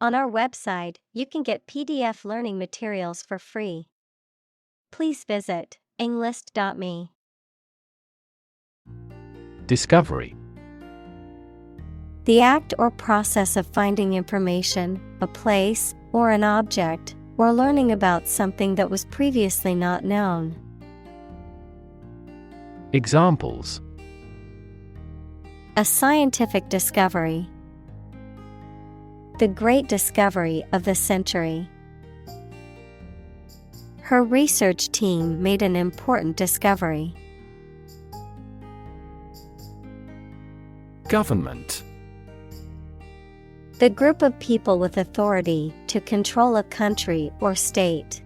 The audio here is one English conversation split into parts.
On our website, you can get PDF learning materials for free. Please visit englist.me. Discovery. The act or process of finding information, a place, or an object, or learning about something that was previously not known. Examples: A scientific discovery. The great discovery of the century. Her research team made an important discovery. Government. The group of people with authority to control a country or state.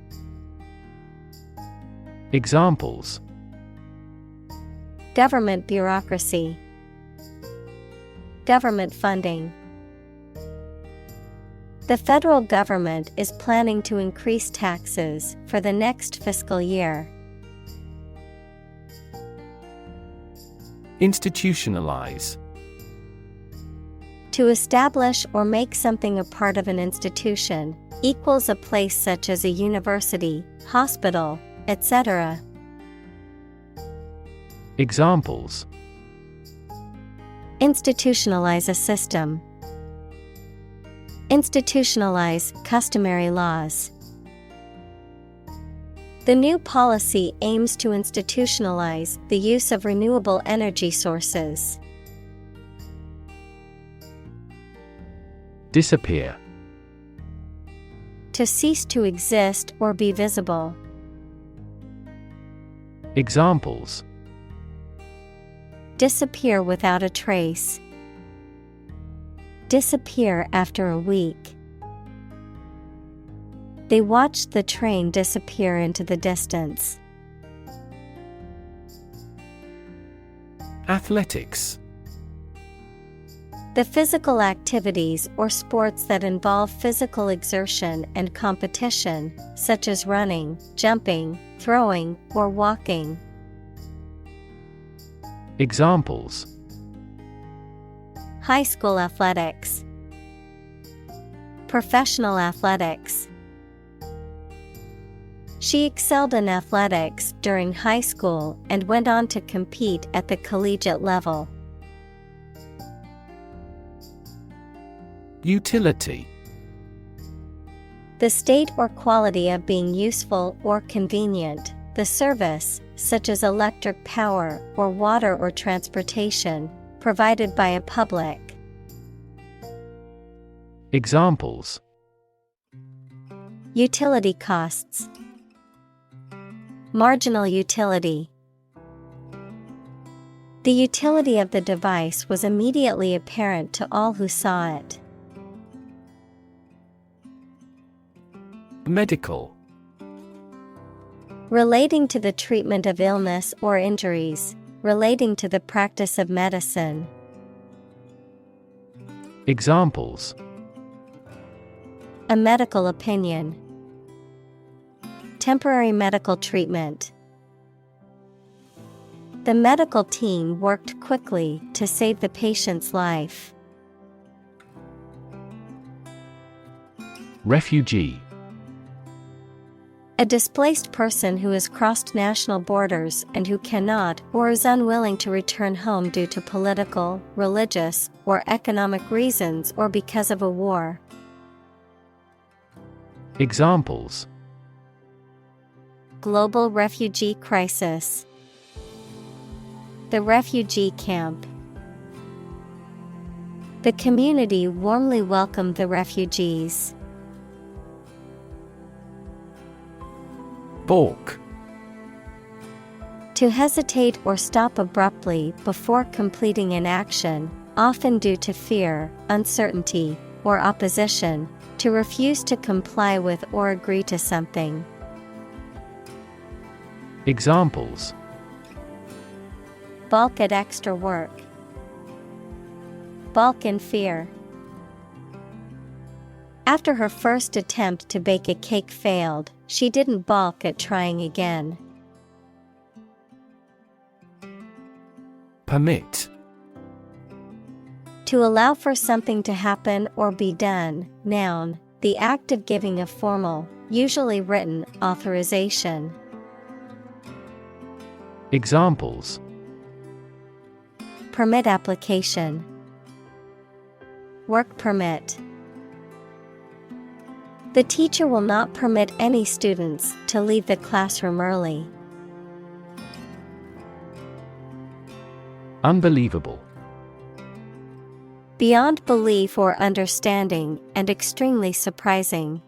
Examples: Government bureaucracy. Government funding. The federal government is planning to increase taxes for the next fiscal year. Institutionalize. To establish or make something a part of an institution, equals a place such as a university, hospital, etc. Examples: Institutionalize a system. Institutionalize customary laws. The new policy aims to institutionalize the use of renewable energy sources. Disappear. To cease to exist or be visible. Examples: Disappear without a trace. Disappear after a week. They watched the train disappear into the distance. Athletics. The physical activities or sports that involve physical exertion and competition, such as running, jumping, throwing, or walking. Examples: High school athletics. Professional athletics. She excelled in athletics during high school and went on to compete at the collegiate level. Utility. The state or quality of being useful or convenient, the service, such as electric power or water or transportation, provided by a public. Examples: Utility costs. Marginal utility. The utility of the device was immediately apparent to all who saw it. Medical. Relating to the treatment of illness or injuries, relating to the practice of medicine. Examples: A medical opinion. Temporary medical treatment. The medical team worked quickly to save the patient's life. Refugee. A displaced person who has crossed national borders and who cannot or is unwilling to return home due to political, religious, or economic reasons or because of a war. Examples: Global refugee crisis. The refugee camp. The community warmly welcomed the refugees. Balk. To hesitate or stop abruptly before completing an action, often due to fear, uncertainty, or opposition, to refuse to comply with or agree to something. Examples: Balk at extra work. Balk in fear. After her first attempt to bake a cake failed, she didn't balk at trying again. Permit. To allow for something to happen or be done, noun, the act of giving a formal, usually written, authorization. Examples: Permit application. Work permit. The teacher will not permit any students to leave the classroom early. Unbelievable. Beyond belief or understanding and extremely surprising.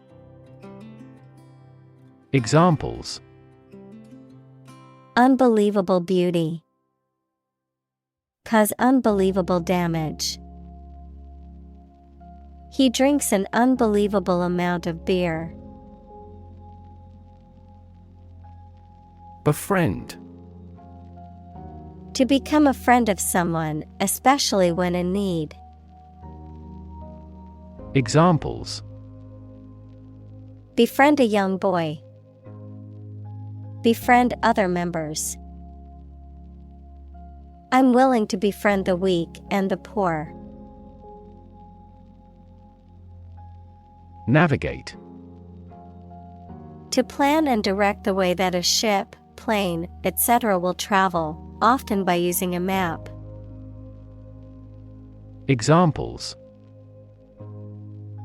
Examples: Unbelievable beauty. Cause unbelievable damage. He drinks an unbelievable amount of beer. Befriend. To become a friend of someone, especially when in need. Examples: Befriend a young boy. Befriend other members. I'm willing to befriend the weak and the poor. Navigate. To plan and direct the way that a ship, plane, etc. will travel, often by using a map. Examples: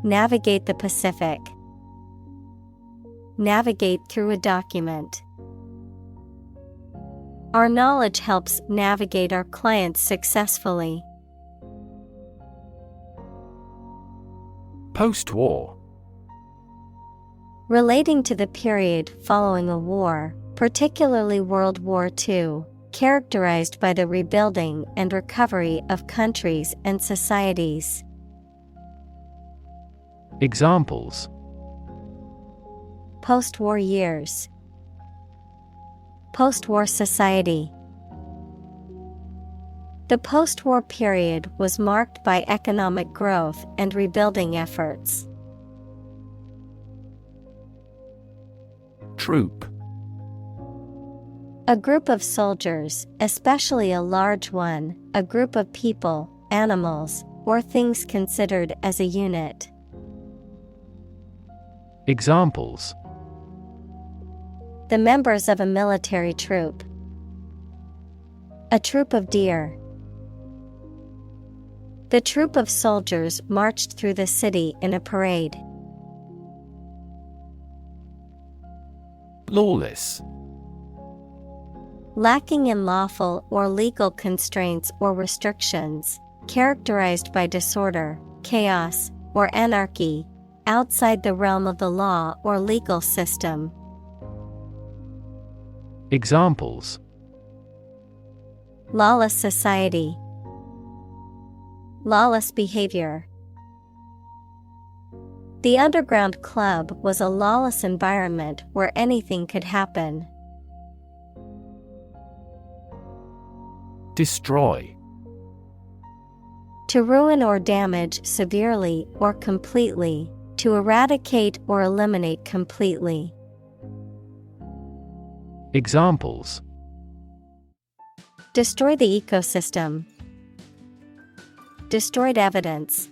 Navigate the Pacific. Navigate through a document. Our knowledge helps navigate our clients successfully. Post-war. Relating to the period following a war, particularly World War II, characterized by the rebuilding and recovery of countries and societies. Examples: Post-war years. Post-war society. The post-war period was marked by economic growth and rebuilding efforts. Troop. A group of soldiers, especially a large one, a group of people, animals, or things considered as a unit. Examples: The members of a military troop. A troop of deer. The troop of soldiers marched through the city in a parade. Lawless. Lacking in lawful or legal constraints or restrictions, characterized by disorder, chaos, or anarchy, outside the realm of the law or legal system. Examples: Lawless society. Lawless behavior. The underground club was a lawless environment where anything could happen. Destroy. To ruin or damage severely or completely, to eradicate or eliminate completely. Examples: Destroy the ecosystem. Destroyed evidence.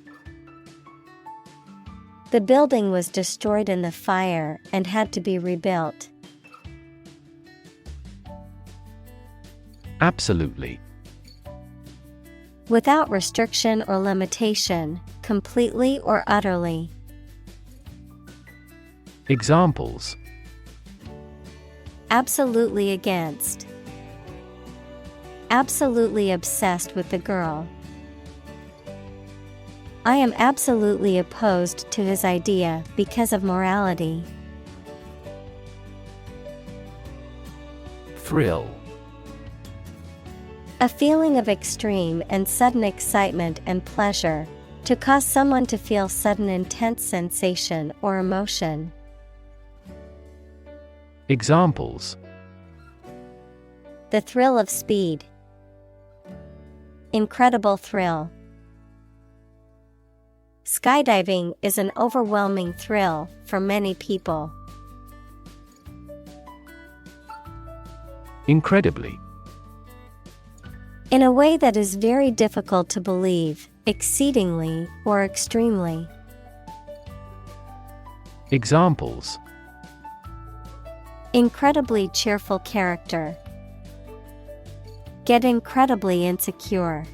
The building was destroyed in the fire and had to be rebuilt. Absolutely. Without restriction or limitation, completely or utterly. Examples: Absolutely against. Absolutely obsessed with the girl. I am absolutely opposed to his idea because of morality. Thrill. A feeling of extreme and sudden excitement and pleasure, to cause someone to feel sudden intense sensation or emotion. Examples: The thrill of speed. Incredible thrill. Skydiving is an overwhelming thrill for many people. Incredibly. In a way that is very difficult to believe, exceedingly, or extremely. Examples: Incredibly cheerful character. Get incredibly insecure.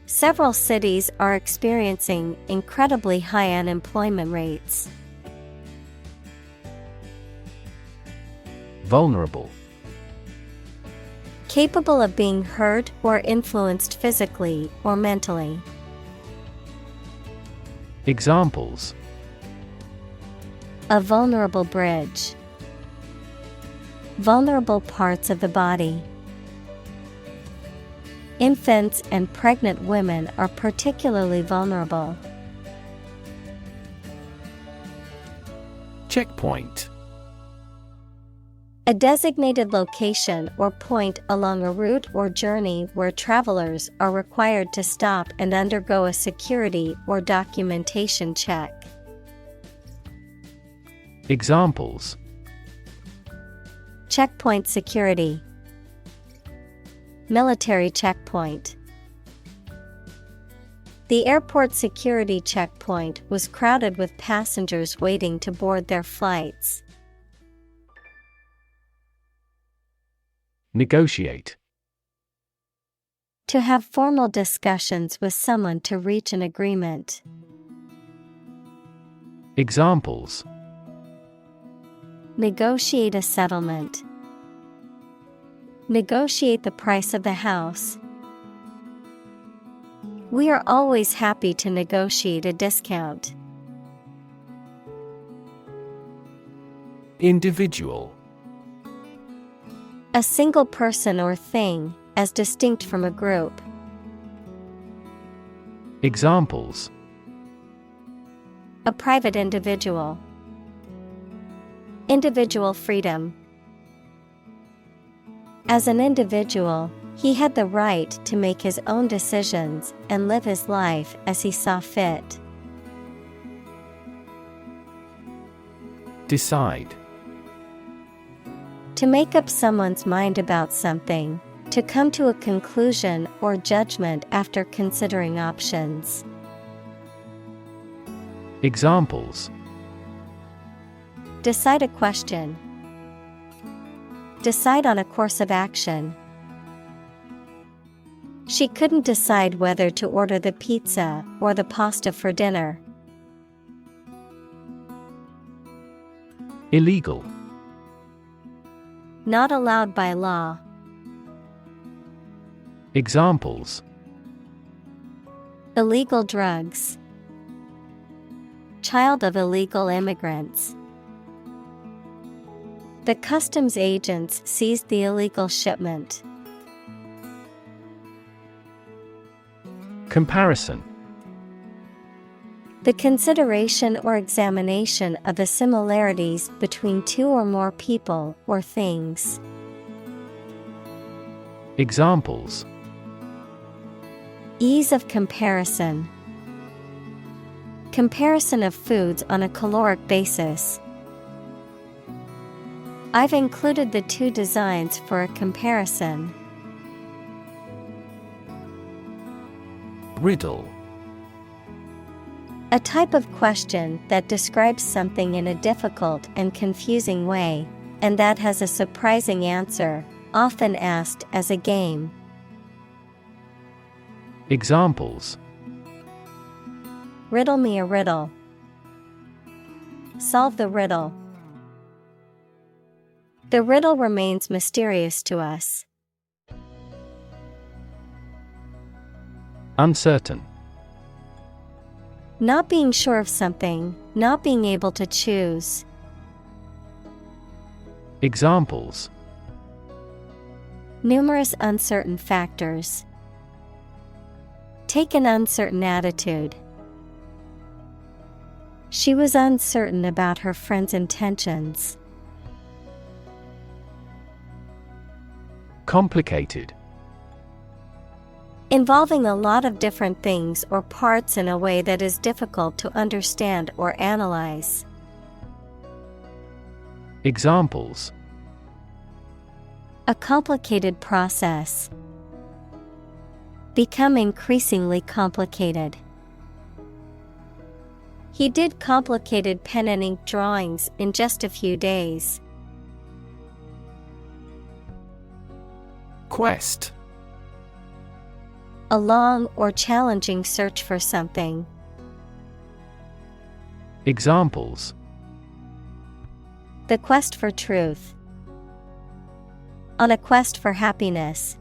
Several cities are experiencing incredibly high unemployment rates. Vulnerable. Capable of being hurt or influenced physically or mentally. Examples: A vulnerable bridge. Vulnerable parts of the body. Infants and pregnant women are particularly vulnerable. Checkpoint. A designated location or point along a route or journey where travelers are required to stop and undergo a security or documentation check. Examples: Checkpoint security. Military checkpoint. The airport security checkpoint was crowded with passengers waiting to board their flights. Negotiate. To have formal discussions with someone to reach an agreement. Examples: Negotiate a settlement. Negotiate the price of the house. We are always happy to negotiate a discount. Individual. A single person or thing, as distinct from a group. Examples: A private individual. Individual freedom. As an individual, he had the right to make his own decisions and live his life as he saw fit. Decide. To make up someone's mind about something, to come to a conclusion or judgment after considering options. Examples: Decide a question. Decide on a course of action. She couldn't decide whether to order the pizza or the pasta for dinner. Illegal. Not allowed by law. Examples: Illegal drugs. Child of illegal immigrants. The customs agents seized the illegal shipment. Comparison. The consideration or examination of the similarities between two or more people or things. Examples: Ease of comparison. Comparison of foods on a caloric basis. I've included the two designs for a comparison. Riddle. A type of question that describes something in a difficult and confusing way, and that has a surprising answer, often asked as a game. Examples: Riddle me a riddle. Solve the riddle. The riddle remains mysterious to us. Uncertain. Not being sure of something, not being able to choose. Examples: Numerous uncertain factors. Take an uncertain attitude. She was uncertain about her friend's intentions. Complicated. Involving a lot of different things or parts in a way that is difficult to understand or analyze. Examples: A complicated process. Become increasingly complicated. He did complicated pen and ink drawings in just a few days. Quest. A long or challenging search for something. Examples: The quest for truth. On a quest for happiness.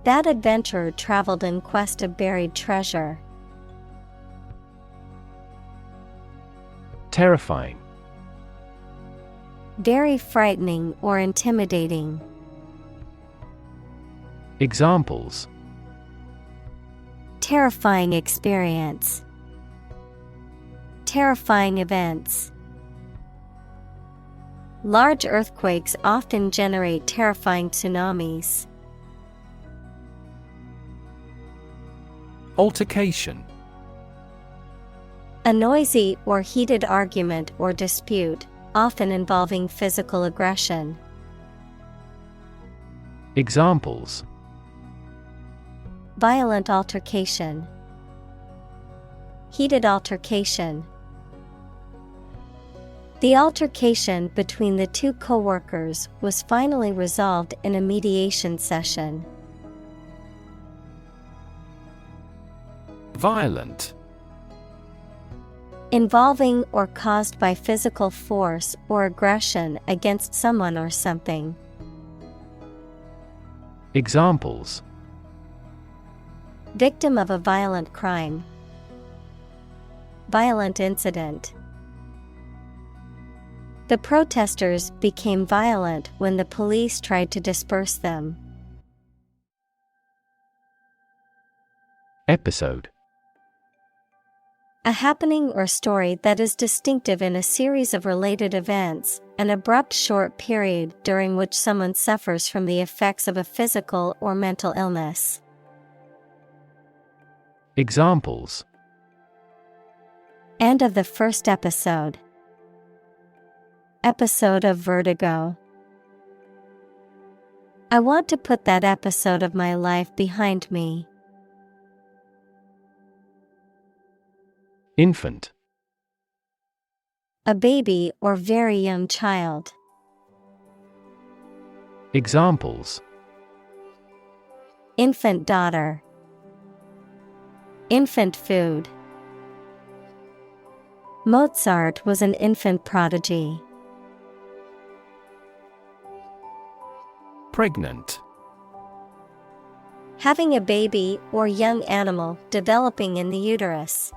That adventurer traveled in quest of buried treasure. Terrifying. Very frightening or intimidating. Examples: Terrifying experience. Terrifying events. Large earthquakes often generate terrifying tsunamis. Altercation. A noisy or heated argument or dispute, often involving physical aggression. Examples: Violent altercation. Heated altercation. The altercation between the two co-workers was finally resolved in a mediation session. Violent. Involving or caused by physical force or aggression against someone or something. Examples: Victim of a violent crime. Violent incident. The protesters became violent when the police tried to disperse them. Episode. A happening or story that is distinctive in a series of related events, an abrupt short period during which someone suffers from the effects of a physical or mental illness. Examples: End of the first episode. Episode of vertigo. I want to put that episode of my life behind me. Infant. A baby or very young child. Examples: Infant daughter. Infant food. Mozart was an infant prodigy. Pregnant. Having a baby or young animal developing in the uterus.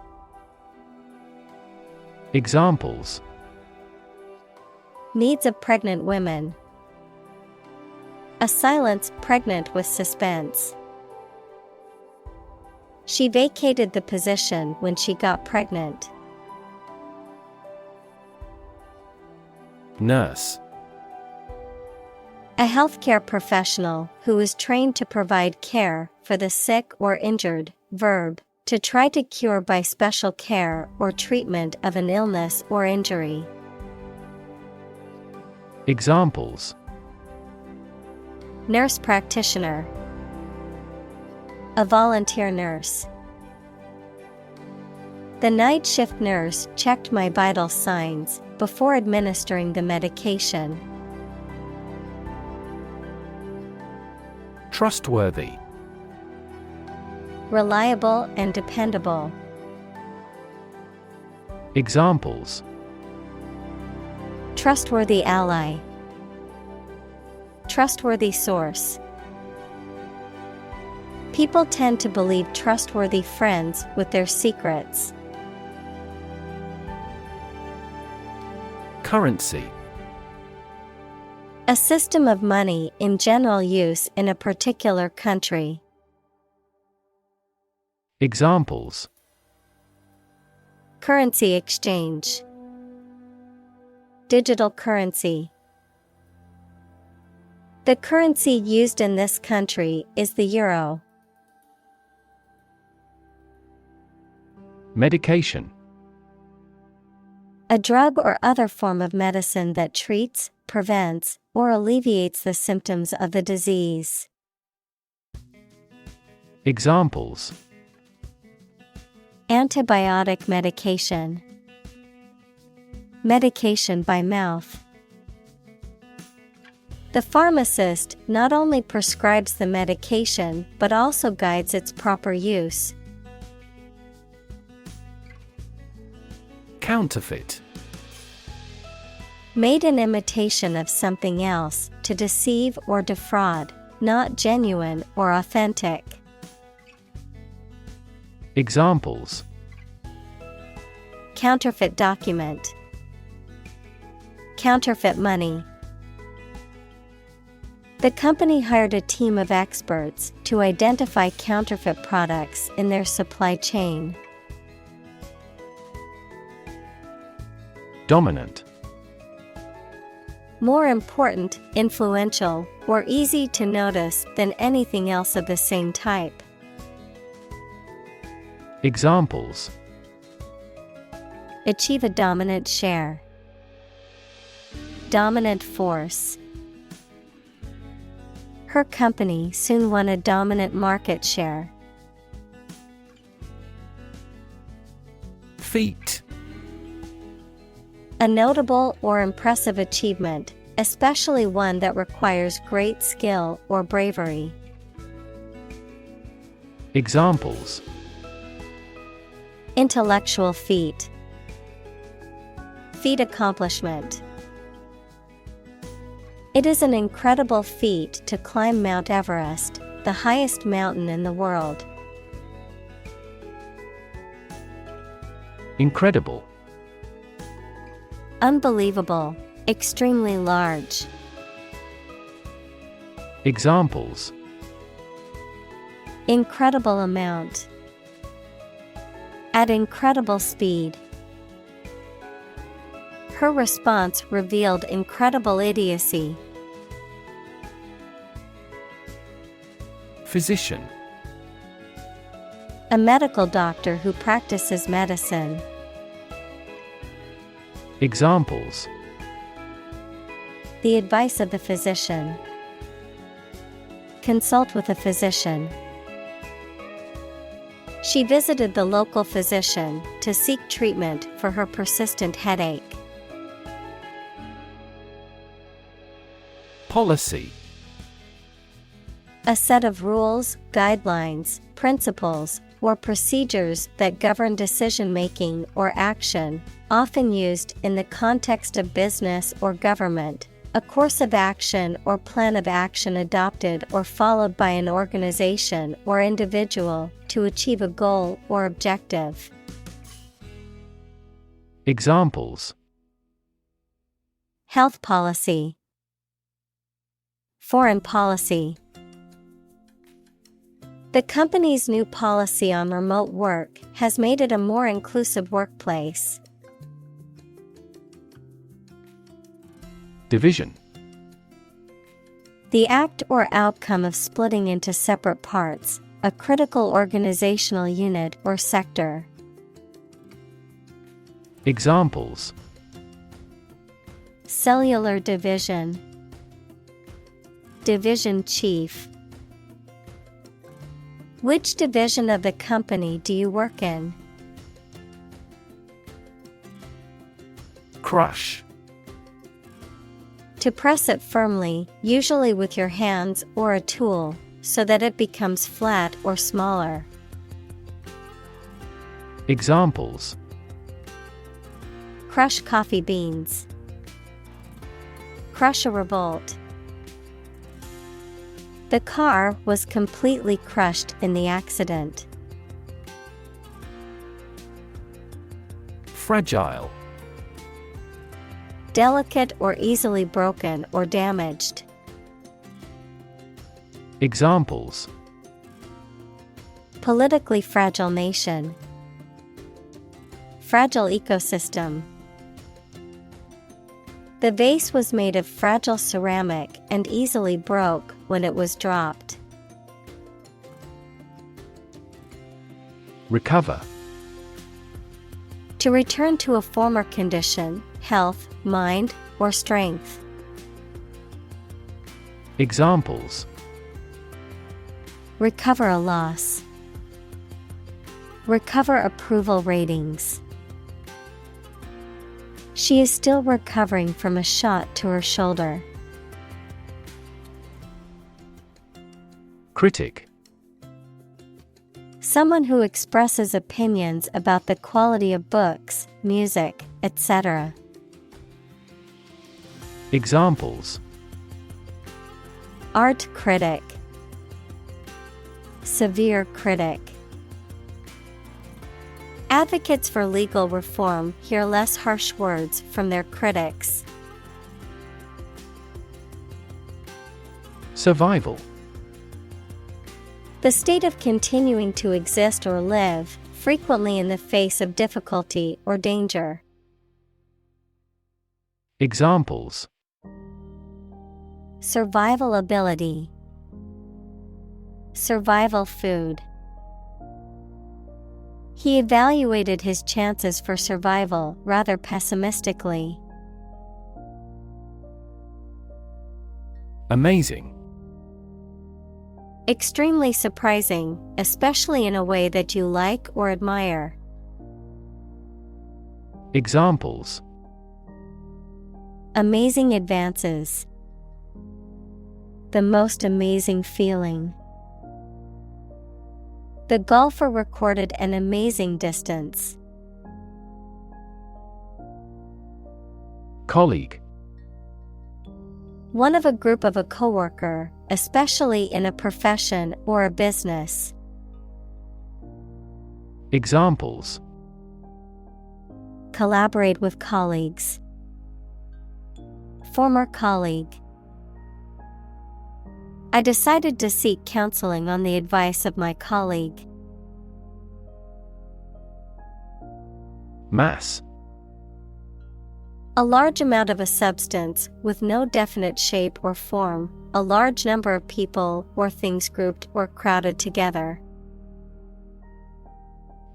Examples: Needs of pregnant women. A silence pregnant with suspense. She vacated the position when she got pregnant. Nurse. A healthcare professional who is trained to provide care for the sick or injured. Verb, to try to cure by special care or treatment of an illness or injury. Examples: Nurse practitioner. A volunteer nurse. The night shift nurse checked my vital signs before administering the medication. Trustworthy. Reliable and dependable. Examples: Trustworthy ally. Trustworthy source. People tend to believe trustworthy friends with their secrets. Currency. A system of money in general use in a particular country. Examples: Currency exchange. Digital currency. The currency used in this country is the euro. Medication. A drug or other form of medicine that treats, prevents, or alleviates the symptoms of the disease. Examples: Antibiotic medication. Medication by mouth. The pharmacist not only prescribes the medication but also guides its proper use. Counterfeit. Made in imitation of something else to deceive or defraud, not genuine or authentic. Examples: Counterfeit document. Counterfeit money. The company hired a team of experts to identify counterfeit products in their supply chain. Dominant. More important, influential, or easy to notice than anything else of the same type. Examples: Achieve a dominant share. Dominant force. Her company soon won a dominant market share. Feat. A notable or impressive achievement, especially one that requires great skill or bravery. Examples: Intellectual feat. Feat accomplishment. It is an incredible feat to climb Mount Everest, the highest mountain in the world. Incredible. Unbelievable, extremely large. Examples: Incredible amount. At incredible speed. Her response revealed incredible idiocy. Physician. A medical doctor who practices medicine. Examples: The advice of the physician. Consult with a physician. She visited the local physician to seek treatment for her persistent headache. Policy. A set of rules, guidelines, principles, or procedures that govern decision-making or action, often used in the context of business or government. A course of action or plan of action adopted or followed by an organization or individual to achieve a goal or objective. Examples: Health policy. Foreign policy. The company's new policy on remote work has made it a more inclusive workplace. Division. The act or outcome of splitting into separate parts, a critical organizational unit or sector. Examples: Cellular division. Division chief. Which division of the company do you work in? Crush. To press it firmly, usually with your hands or a tool, so that it becomes flat or smaller. Examples: Crush coffee beans. Crush a revolt. The car was completely crushed in the accident. Fragile. Delicate or easily broken or damaged. Examples: Politically fragile nation. Fragile ecosystem. The vase was made of fragile ceramic and easily broke when it was dropped. Recover. To return to a former condition, health, mind, or strength. Examples: recover a loss, recover approval ratings. She is still recovering from a shot to her shoulder. Critic: someone who expresses opinions about the quality of books, music, etc. Examples: art critic, severe critic. Advocates for legal reform hear less harsh words from their critics. Survival: the state of continuing to exist or live, frequently in the face of difficulty or danger. Examples: survival ability, survival food. He evaluated his chances for survival rather pessimistically. Amazing: extremely surprising, especially in a way that you like or admire. Examples: amazing advances, the most amazing feeling. The golfer recorded an amazing distance. Colleague: one of a group of a coworker, especially in a profession or a business. Examples: collaborate with colleagues, former colleague. I decided to seek counseling on the advice of my colleague. Mass: a large amount of a substance with no definite shape or form, a large number of people or things grouped or crowded together.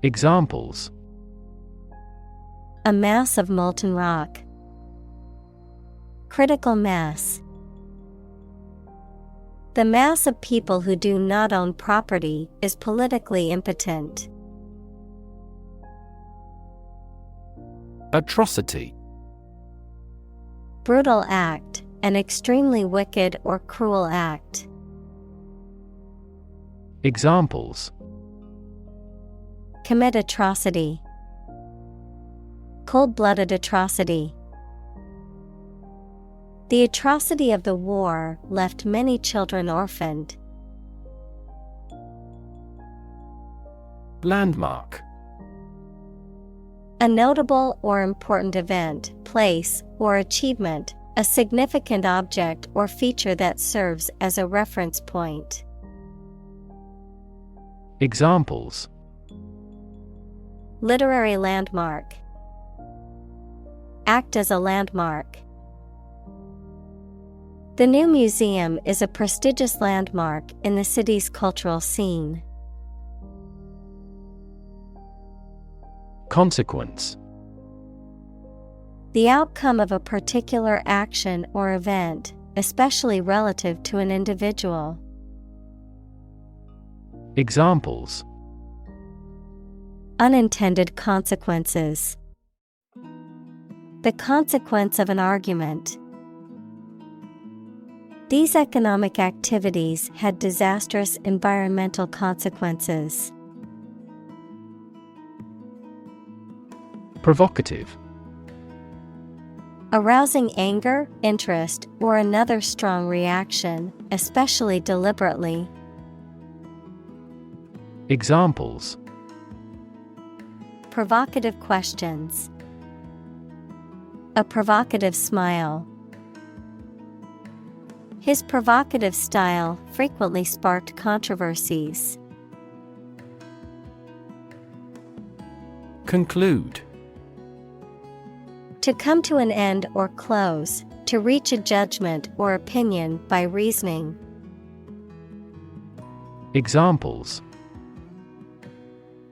Examples: a mass of molten rock, critical mass. The mass of people who do not own property is politically impotent. Atrocity: brutal act, an extremely wicked or cruel act. Examples: commit atrocity, cold-blooded atrocity. The atrocity of the war left many children orphaned. Landmark: a notable or important event, place, or achievement, a significant object or feature that serves as a reference point. Examples: literary landmark, act as a landmark. The new museum is a prestigious landmark in the city's cultural scene. Consequence: the outcome of a particular action or event, especially relative to an individual. Examples: unintended consequences, the consequence of an argument. These economic activities had disastrous environmental consequences. Provocative: arousing anger, interest, or another strong reaction, especially deliberately. Examples: provocative questions, a provocative smile. His provocative style frequently sparked controversies. Conclude: to come to an end or close, to reach a judgment or opinion by reasoning. Examples: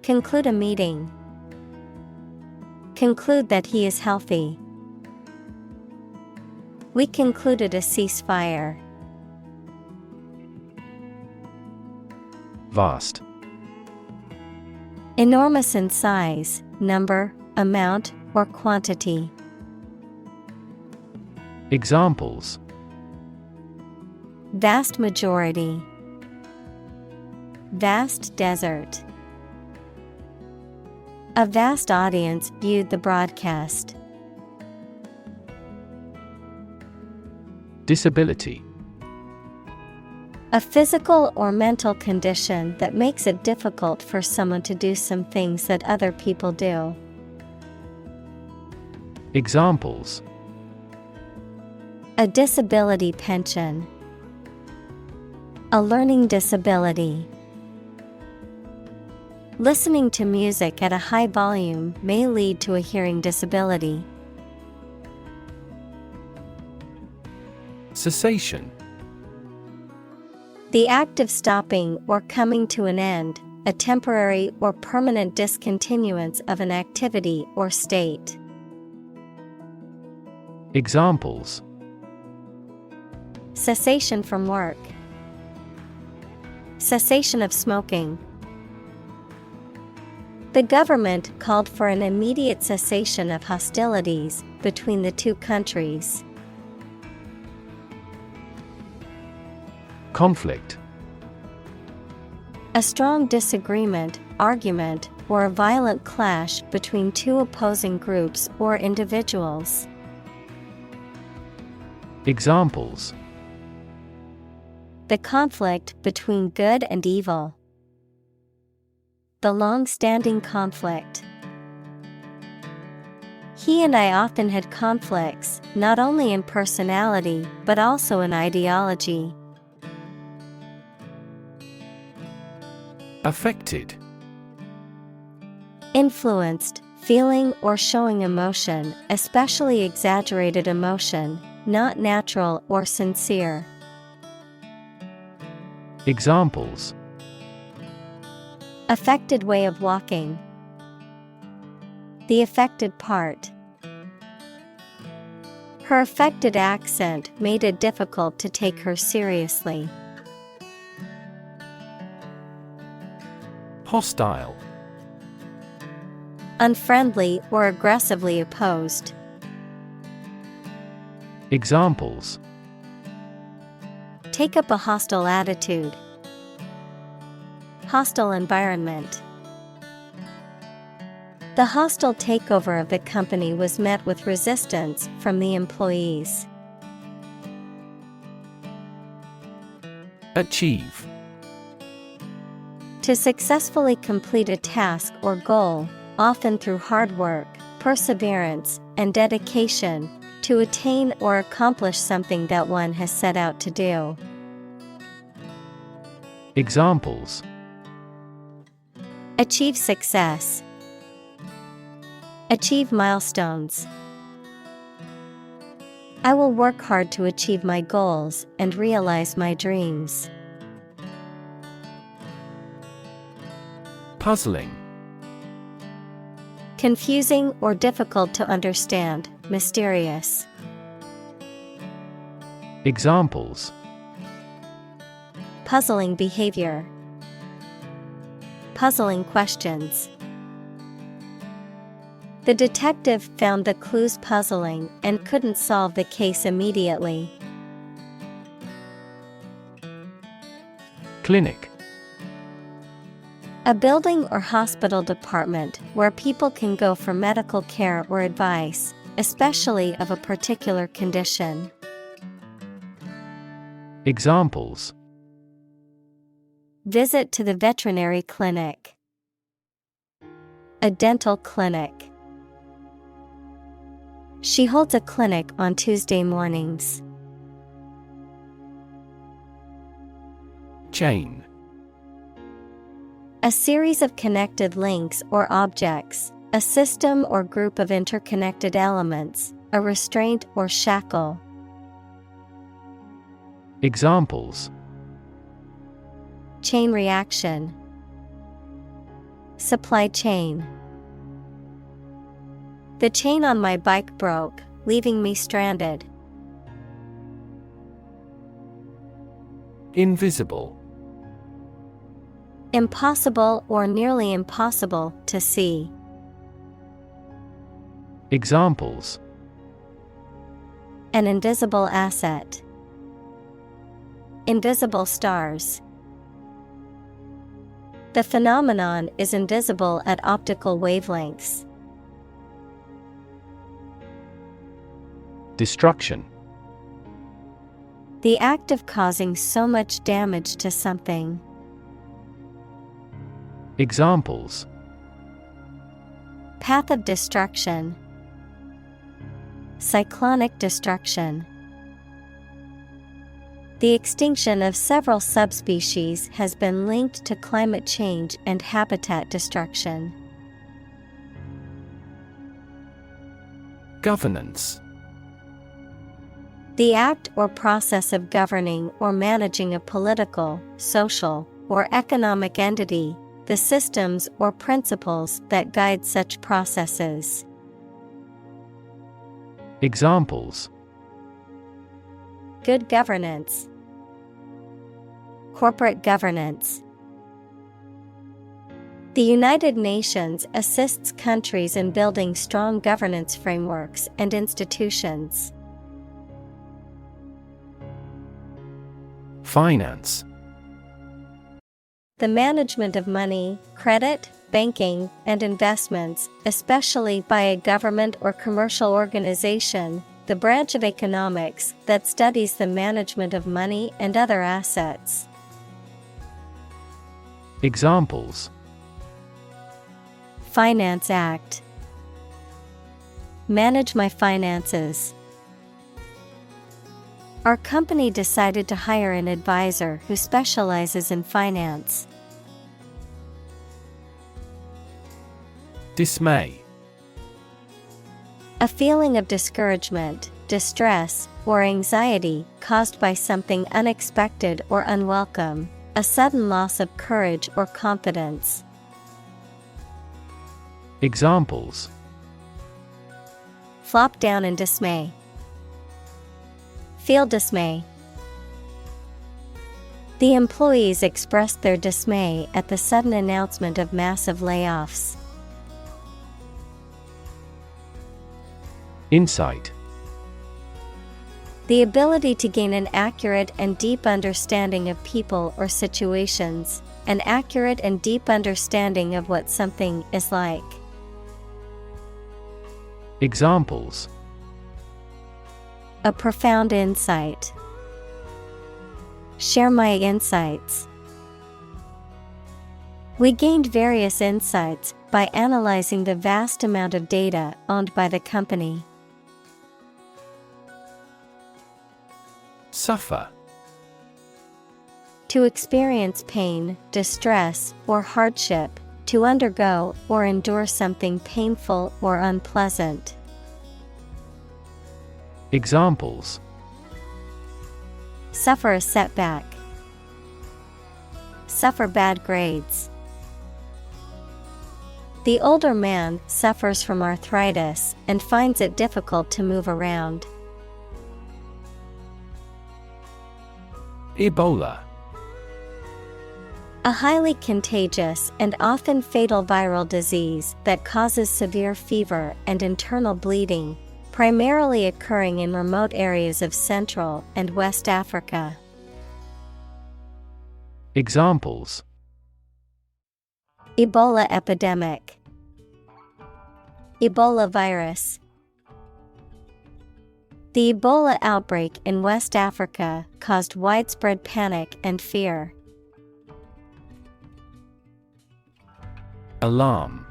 conclude a meeting, conclude that he is healthy. We concluded a ceasefire. Vast. Enormous in size, number, amount, or quantity. Examples: Vast majority. Vast desert. A vast audience viewed the broadcast. Disability. A physical or mental condition that makes it difficult for someone to do some things that other people do. Examples: A disability pension. A learning disability. Listening to music at a high volume may lead to a hearing disability. Cessation. The act of stopping or coming to an end, a temporary or permanent discontinuance of an activity or state. Examples: Cessation from work. Cessation of smoking. The government called for an immediate cessation of hostilities between the two countries. Conflict. A strong disagreement, argument, or a violent clash between two opposing groups or individuals. Examples: The conflict between good and evil. The long-standing conflict. He and I often had conflicts, not only in personality, but also in ideology. Affected. Influenced, feeling or showing emotion, especially exaggerated emotion, not natural or sincere. Examples: Affected way of walking. The affected part. Her affected accent made it difficult to take her seriously. Hostile. Unfriendly or aggressively opposed. Examples: Take up a hostile attitude. Hostile environment. The hostile takeover of the company was met with resistance from the employees. Achieve. To successfully complete a task or goal, often through hard work, perseverance, and dedication, to attain or accomplish something that one has set out to do. Examples: Achieve success. Achieve milestones. I will work hard to achieve my goals and realize my dreams. Puzzling. Confusing or difficult to understand, mysterious. Examples: Puzzling behavior. Puzzling questions. The detective found the clues puzzling and couldn't solve the case immediately. Clinic. A building or hospital department where people can go for medical care or advice, especially of a particular condition. Examples: Visit to the veterinary clinic. A dental clinic. She holds a clinic on Tuesday mornings. Chain. A series of connected links or objects, a system or group of interconnected elements, a restraint or shackle. Examples: Chain reaction. Supply chain. The chain on my bike broke, leaving me stranded. Invisible. Impossible or nearly impossible to see. Examples: An invisible asset. Invisible stars. The phenomenon is invisible at optical wavelengths. Destruction. The act of causing so much damage to something. Examples: Path of destruction. Cyclonic destruction. The extinction of several subspecies has been linked to climate change and habitat destruction. Governance. The act or process of governing or managing a political, social, or economic entity, the systems or principles that guide such processes. Examples: Good governance. Corporate governance. The United Nations assists countries in building strong governance frameworks and institutions. Finance. The management of money, credit, banking, and investments, especially by a government or commercial organization, the branch of economics that studies the management of money and other assets. Examples: Finance Act. Manage my finances. Our company decided to hire an advisor who specializes in finance. Dismay. A feeling of discouragement, distress, or anxiety caused by something unexpected or unwelcome, a sudden loss of courage or confidence. Examples: Flop down in dismay. Feel dismay. The employees expressed their dismay at the sudden announcement of massive layoffs. Insight. The ability to gain an accurate and deep understanding of people or situations, an accurate and deep understanding of what something is like. Examples: A profound insight. Share my insights. We gained various insights by analyzing the vast amount of data owned by the company. Suffer. To experience pain, distress, or hardship, to undergo or endure something painful or unpleasant. Examples: Suffer a setback. Suffer bad grades. The older man suffers from arthritis and finds it difficult to move around. Ebola. A highly contagious and often fatal viral disease that causes severe fever and internal bleeding, primarily occurring in remote areas of Central and West Africa. Examples: Ebola epidemic. Ebola virus. The Ebola outbreak in West Africa caused widespread panic and fear. Alarm.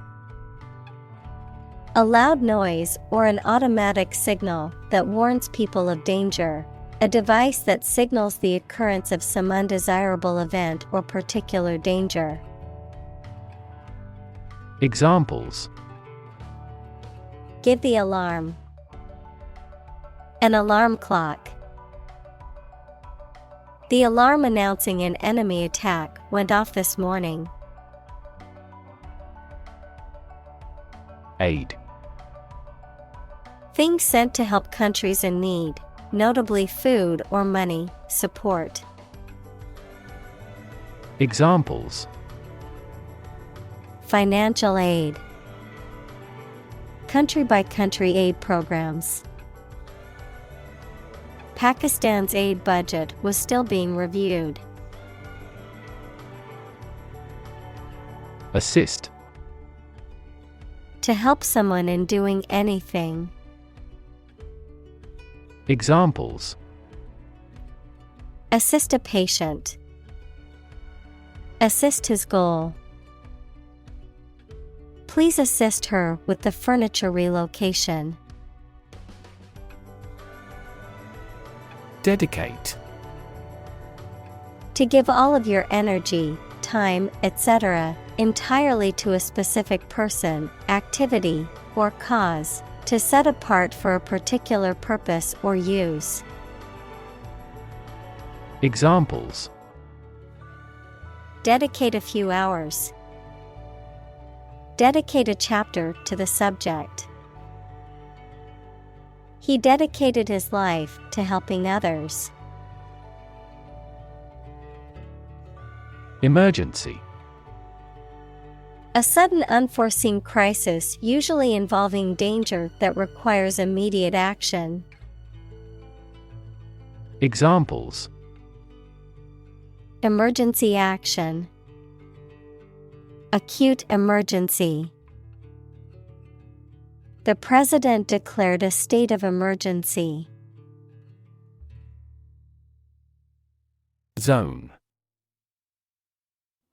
A loud noise or an automatic signal that warns people of danger. A device that signals the occurrence of some undesirable event or particular danger. Examples: Give the alarm. An alarm clock. The alarm announcing an enemy attack went off this morning. Aid. Things sent to help countries in need, notably food or money, support. Examples: Financial aid. Country-by-country aid programs. Pakistan's aid budget was still being reviewed. Assist. To help someone in doing anything. Examples: Assist a patient. Assist his goal. Please assist her with the furniture relocation. Dedicate. To give all of your energy, time, etc., entirely to a specific person, activity, or cause, to set apart for a particular purpose or use. Examples: Dedicate a few hours. Dedicate a chapter to the subject. He dedicated his life to helping others. Emergency. A sudden unforeseen crisis usually involving danger that requires immediate action. Examples: Emergency action. Acute emergency. The president declared a state of emergency. Zone.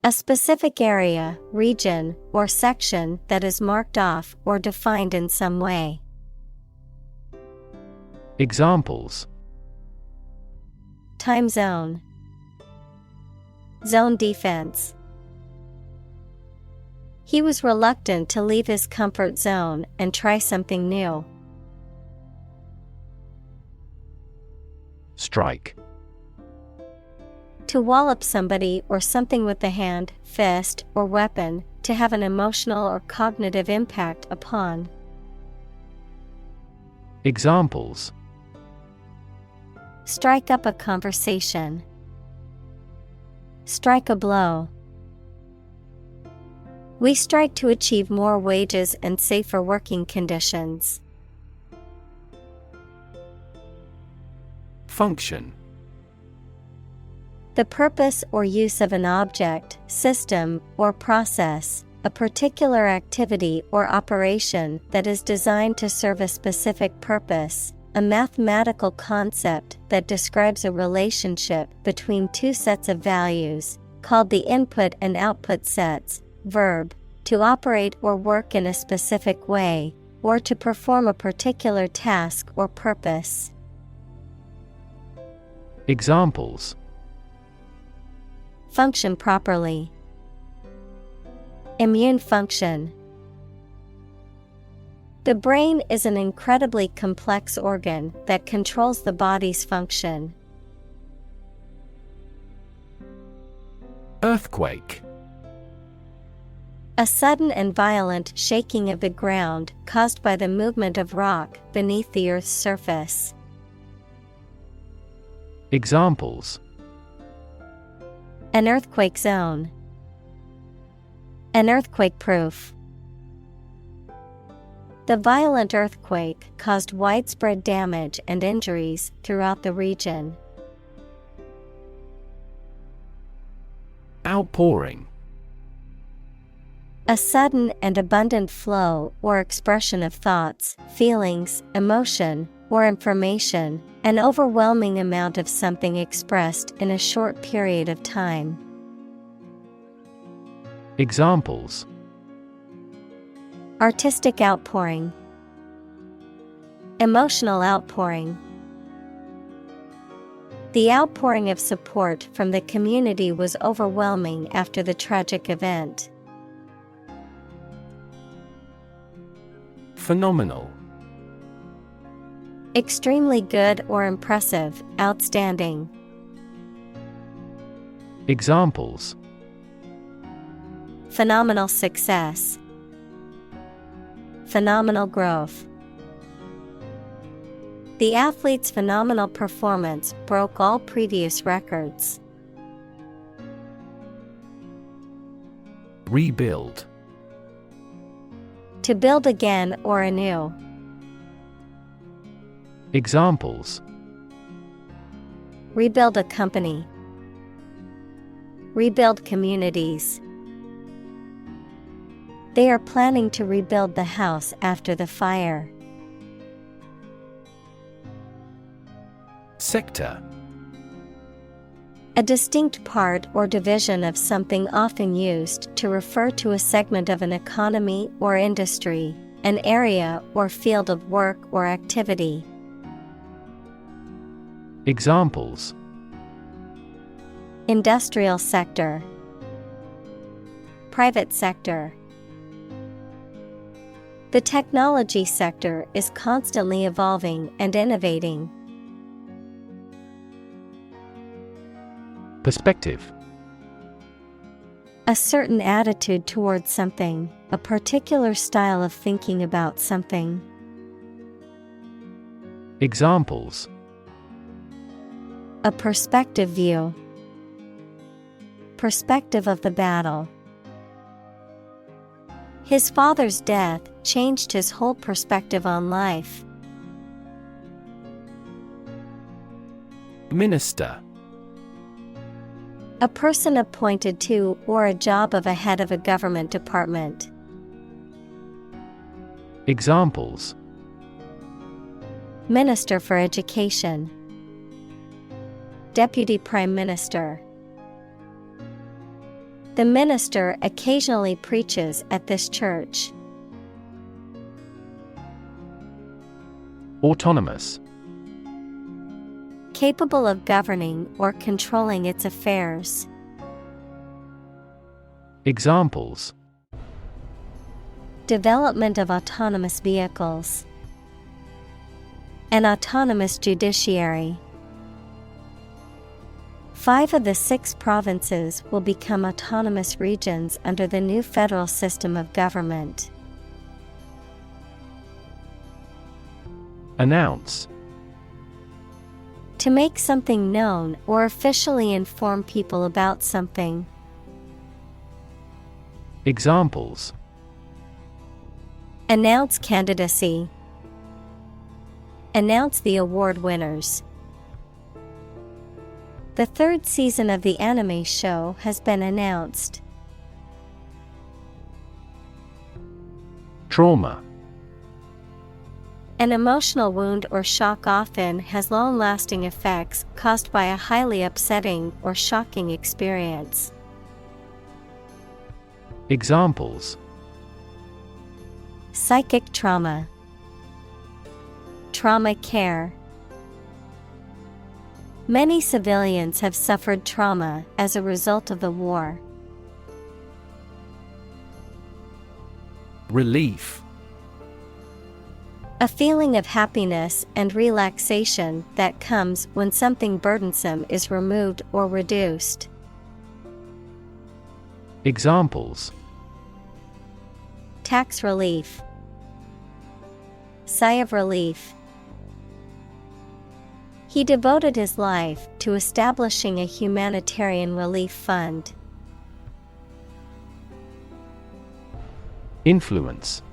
A specific area, region, or section that is marked off or defined in some way. Examples: Time zone. Zone defense. He was reluctant to leave his comfort zone and try something new. Strike. To wallop somebody or something with the hand, fist, or weapon, to have an emotional or cognitive impact upon. Examples: Strike up a conversation. Strike a blow. We strike to achieve more wages and safer working conditions. Function. The purpose or use of an object, system, or process, a particular activity or operation that is designed to serve a specific purpose, a mathematical concept that describes a relationship between two sets of values, called the input and output sets. Verb, to operate or work in a specific way, or to perform a particular task or purpose. Examples: Function properly. Immune function. The brain is an incredibly complex organ that controls the body's function. Earthquake. A sudden and violent shaking of the ground caused by the movement of rock beneath the Earth's surface. Examples: An earthquake zone. An earthquake proof. The violent earthquake caused widespread damage and injuries throughout the region. Outpouring. A sudden and abundant flow or expression of thoughts, feelings, emotion, or information, an overwhelming amount of something expressed in a short period of time. Examples: Artistic outpouring. Emotional outpouring. The outpouring of support from the community was overwhelming after the tragic event. Phenomenal. Extremely good or impressive, outstanding. Examples: Phenomenal success. Phenomenal growth. The athlete's phenomenal performance broke all previous records. Rebuild. To build again or anew. Examples: Rebuild a company. Rebuild communities. They are planning to rebuild the house after the fire. Sector: A distinct part or division of something, often used to refer to a segment of an economy or industry, an area or field of work or activity. Examples: Industrial sector. Private sector. The technology sector is constantly evolving and innovating. Perspective: A certain attitude towards something, a particular style of thinking about something. Examples: A perspective view. Perspective of the battle. His father's death changed his whole perspective on life. Minister: A person appointed to or a job of a head of a government department. Examples: Minister for Education. Deputy Prime Minister. The minister occasionally preaches at this church. Autonomous: Capable of governing or controlling its affairs. Examples: Development of autonomous vehicles. An autonomous judiciary. 5 of the 6 provinces will become autonomous regions under the new federal system of government. Announce: To make something known or officially inform people about something. Examples: Announce candidacy. Announce the award winners. The 3rd season of the anime show has been announced. Trauma: An emotional wound or shock often has long-lasting effects caused by a highly upsetting or shocking experience. Examples: Psychic trauma. Trauma care. Many civilians have suffered trauma as a result of the war. Relief: A feeling of happiness and relaxation that comes when something burdensome is removed or reduced. Examples: Tax relief. Sigh of relief. He devoted his life to establishing a humanitarian relief fund. Influence: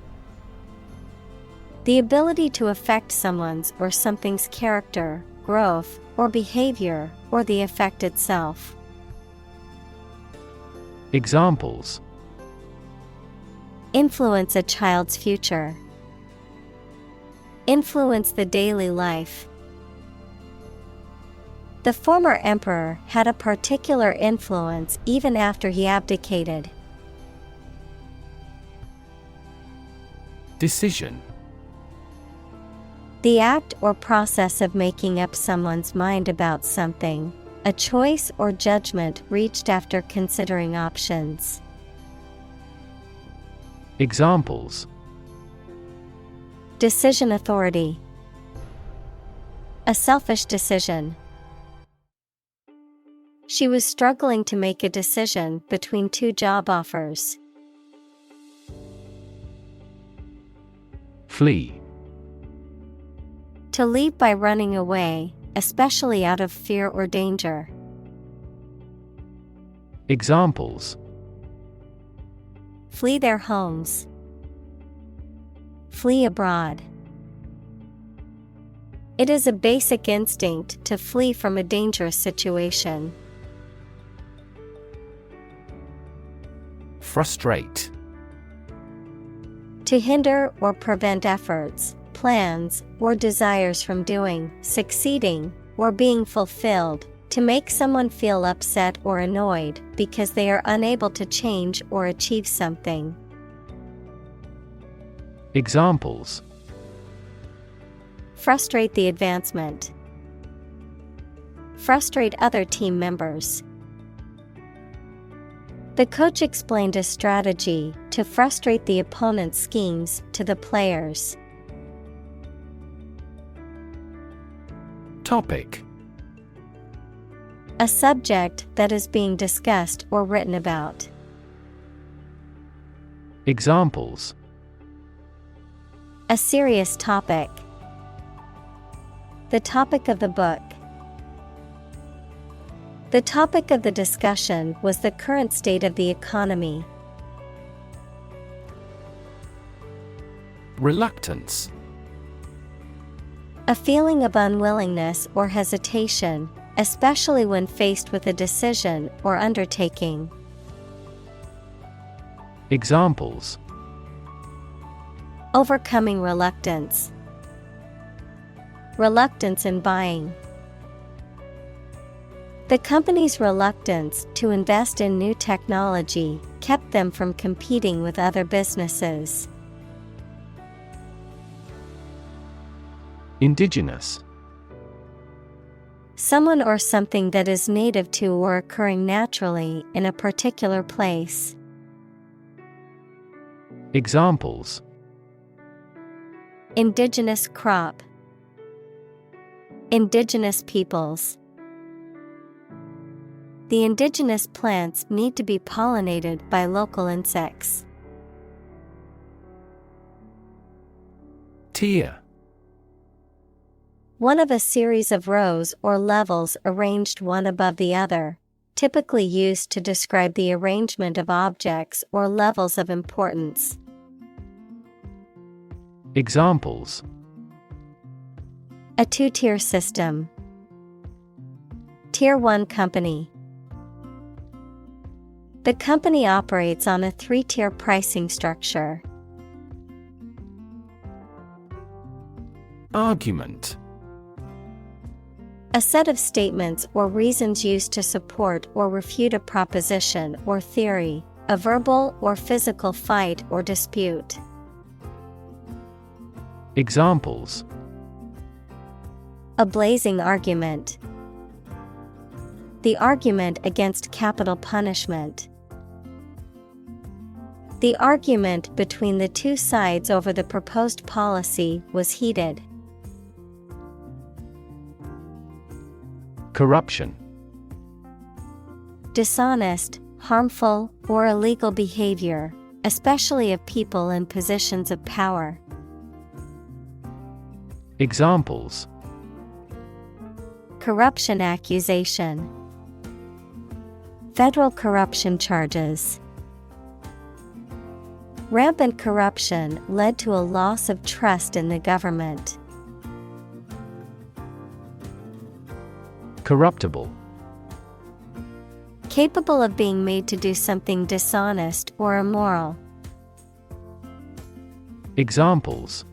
The ability to affect someone's or something's character, growth, or behavior, or the effect itself. Examples: Influence a child's future. Influence the daily life. The former emperor had a particular influence even after he abdicated. Decision: The act or process of making up someone's mind about something, a choice or judgment reached after considering options. Examples: Decision authority. A selfish decision. She was struggling to make a decision between 2 job offers. Flee: To leave by running away, especially out of fear or danger. Examples: Flee their homes. flee abroad. It is a basic instinct to flee from a dangerous situation. Frustrate. To hinder or prevent efforts, plans, or desires from doing, succeeding, or being fulfilled. To make someone feel upset or annoyed because they are unable to change or achieve something. Examples: frustrate the advancement, frustrate other team members. The coach explained a strategy to frustrate the opponent's schemes to the players. Topic: a subject that is being discussed or written about. Examples: a serious topic, the topic of the book. The topic of the discussion was the current state of the economy. Reluctance. A feeling of unwillingness or hesitation, especially when faced with a decision or undertaking. Examples: overcoming reluctance, reluctance in buying. The company's reluctance to invest in new technology kept them from competing with other businesses. Indigenous. Someone or something that is native to or occurring naturally in a particular place. Examples: indigenous crop, indigenous peoples. The indigenous plants need to be pollinated by local insects. Tier. One of a series of rows or levels arranged one above the other, typically used to describe the arrangement of objects or levels of importance. Examples: a two-tier system. Tier 1 company. The company operates on a 3-tier pricing structure. Argument. A set of statements or reasons used to support or refute a proposition or theory, a verbal or physical fight or dispute. Examples: a blazing argument. The argument against capital punishment. The argument between the two sides over the proposed policy was heated. Corruption. Dishonest, harmful, or illegal behavior, especially of people in positions of power. Examples: corruption accusation, federal corruption charges. Rampant corruption led to a loss of trust in the government. Corruptible. Capable of being made to do something dishonest or immoral. Examples: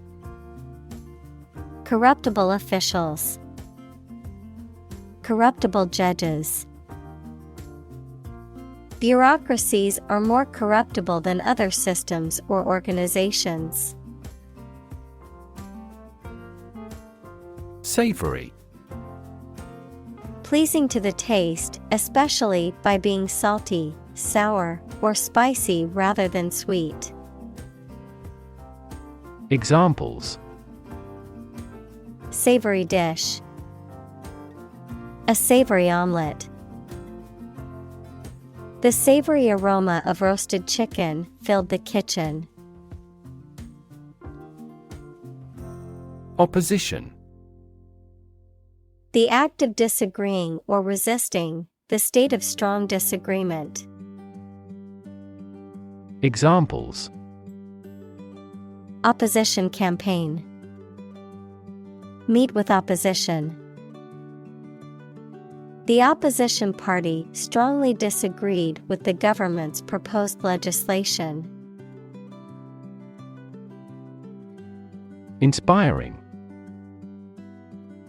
corruptible officials, corruptible judges. Bureaucracies are more corruptible than other systems or organizations. Savory. Pleasing to the taste, especially by being salty, sour, or spicy rather than sweet. Examples: savory dish, a savory omelet. The savory aroma of roasted chicken filled the kitchen. Opposition. The act of disagreeing or resisting, the state of strong disagreement. Opposition campaign. Meet with opposition. The opposition party strongly disagreed with the government's proposed legislation. Inspiring.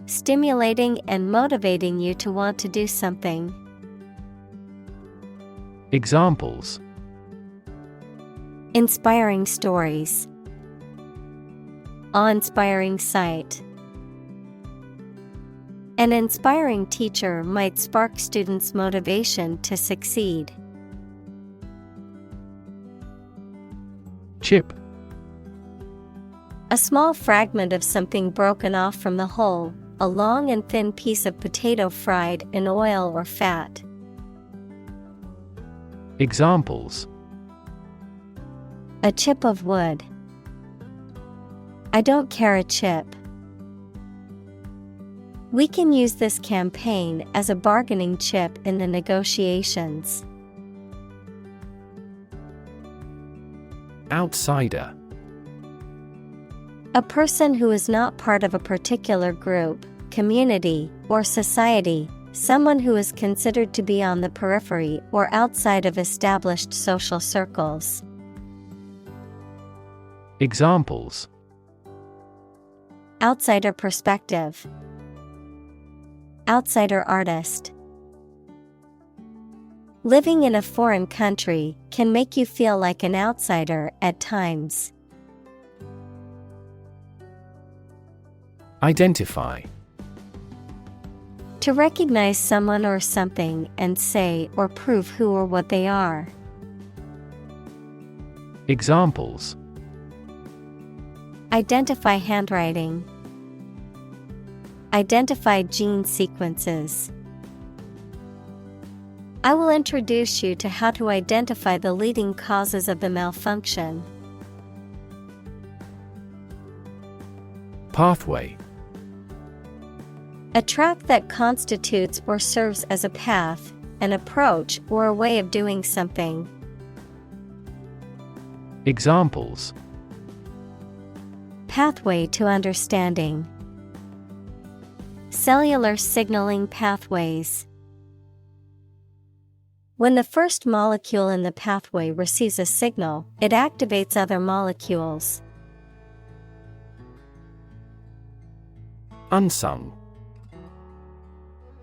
Stimulating and motivating you to want to do something. Examples: Inspiring stories. Awe-inspiring sight. An inspiring teacher might spark students' motivation to succeed. Chip. A small fragment of something broken off from the whole, a long and thin piece of potato fried in oil or fat. Examples: A chip of wood. I don't care a chip. We can use this campaign as a bargaining chip in the negotiations. Outsider. A person who is not part of a particular group, community, or society, someone who is considered to be on the periphery or outside of established social circles. Examples: Outsider perspective. Outsider artist. Living in a foreign country can make you feel like an outsider at times. Identify. To recognize someone or something and say or prove who or what they are. Examples: Identify handwriting. Identify gene sequences. I will introduce you to how to identify the leading causes of the malfunction. Pathway. A track that constitutes or serves as a path, an approach, or a way of doing something. Examples: Pathway to understanding. Cellular signaling pathways. When the first molecule in the pathway receives a signal, it activates other molecules. Unsung.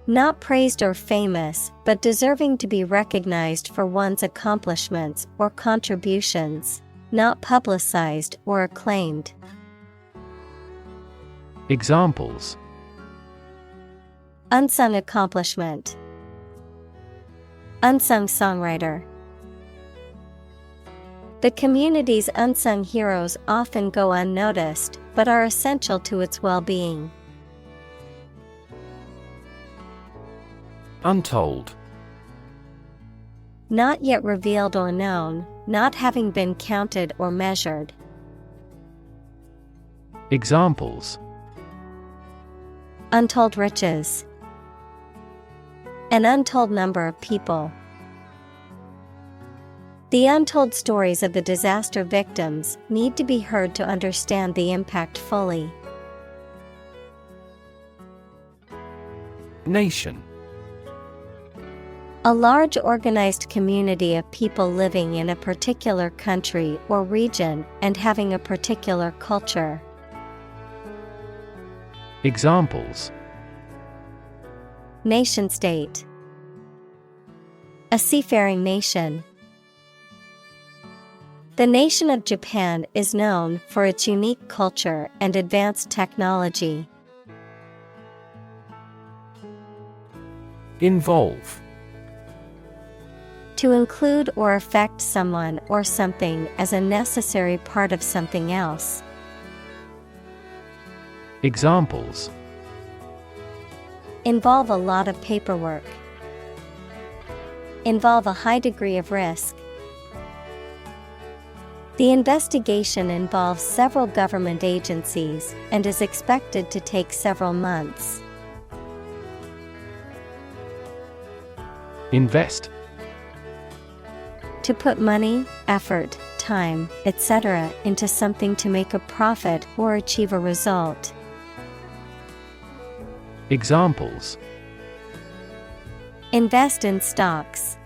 Not praised or famous, but deserving to be recognized for one's accomplishments or contributions, not publicized or acclaimed. Examples: Unsung accomplishment. Unsung songwriter. The community's unsung heroes often go unnoticed, but are essential to its well-being. Untold. Not yet revealed or known, not having been counted or measured. Examples: Untold riches. An untold number of people. The untold stories of the disaster victims need to be heard to understand the impact fully. Nation. A large organized community of people living in a particular country or region and having a particular culture. Examples: Nation-state. A seafaring nation. The nation of Japan is known for its unique culture and advanced technology. Involve. To include or affect someone or something as a necessary part of something else. Examples: Involve a lot of paperwork. Involve a high degree of risk. The investigation involves several government agencies and is expected to take several months. Invest. To put money, effort, time, etc., into something to make a profit or achieve a result. Examples: Invest in stocks.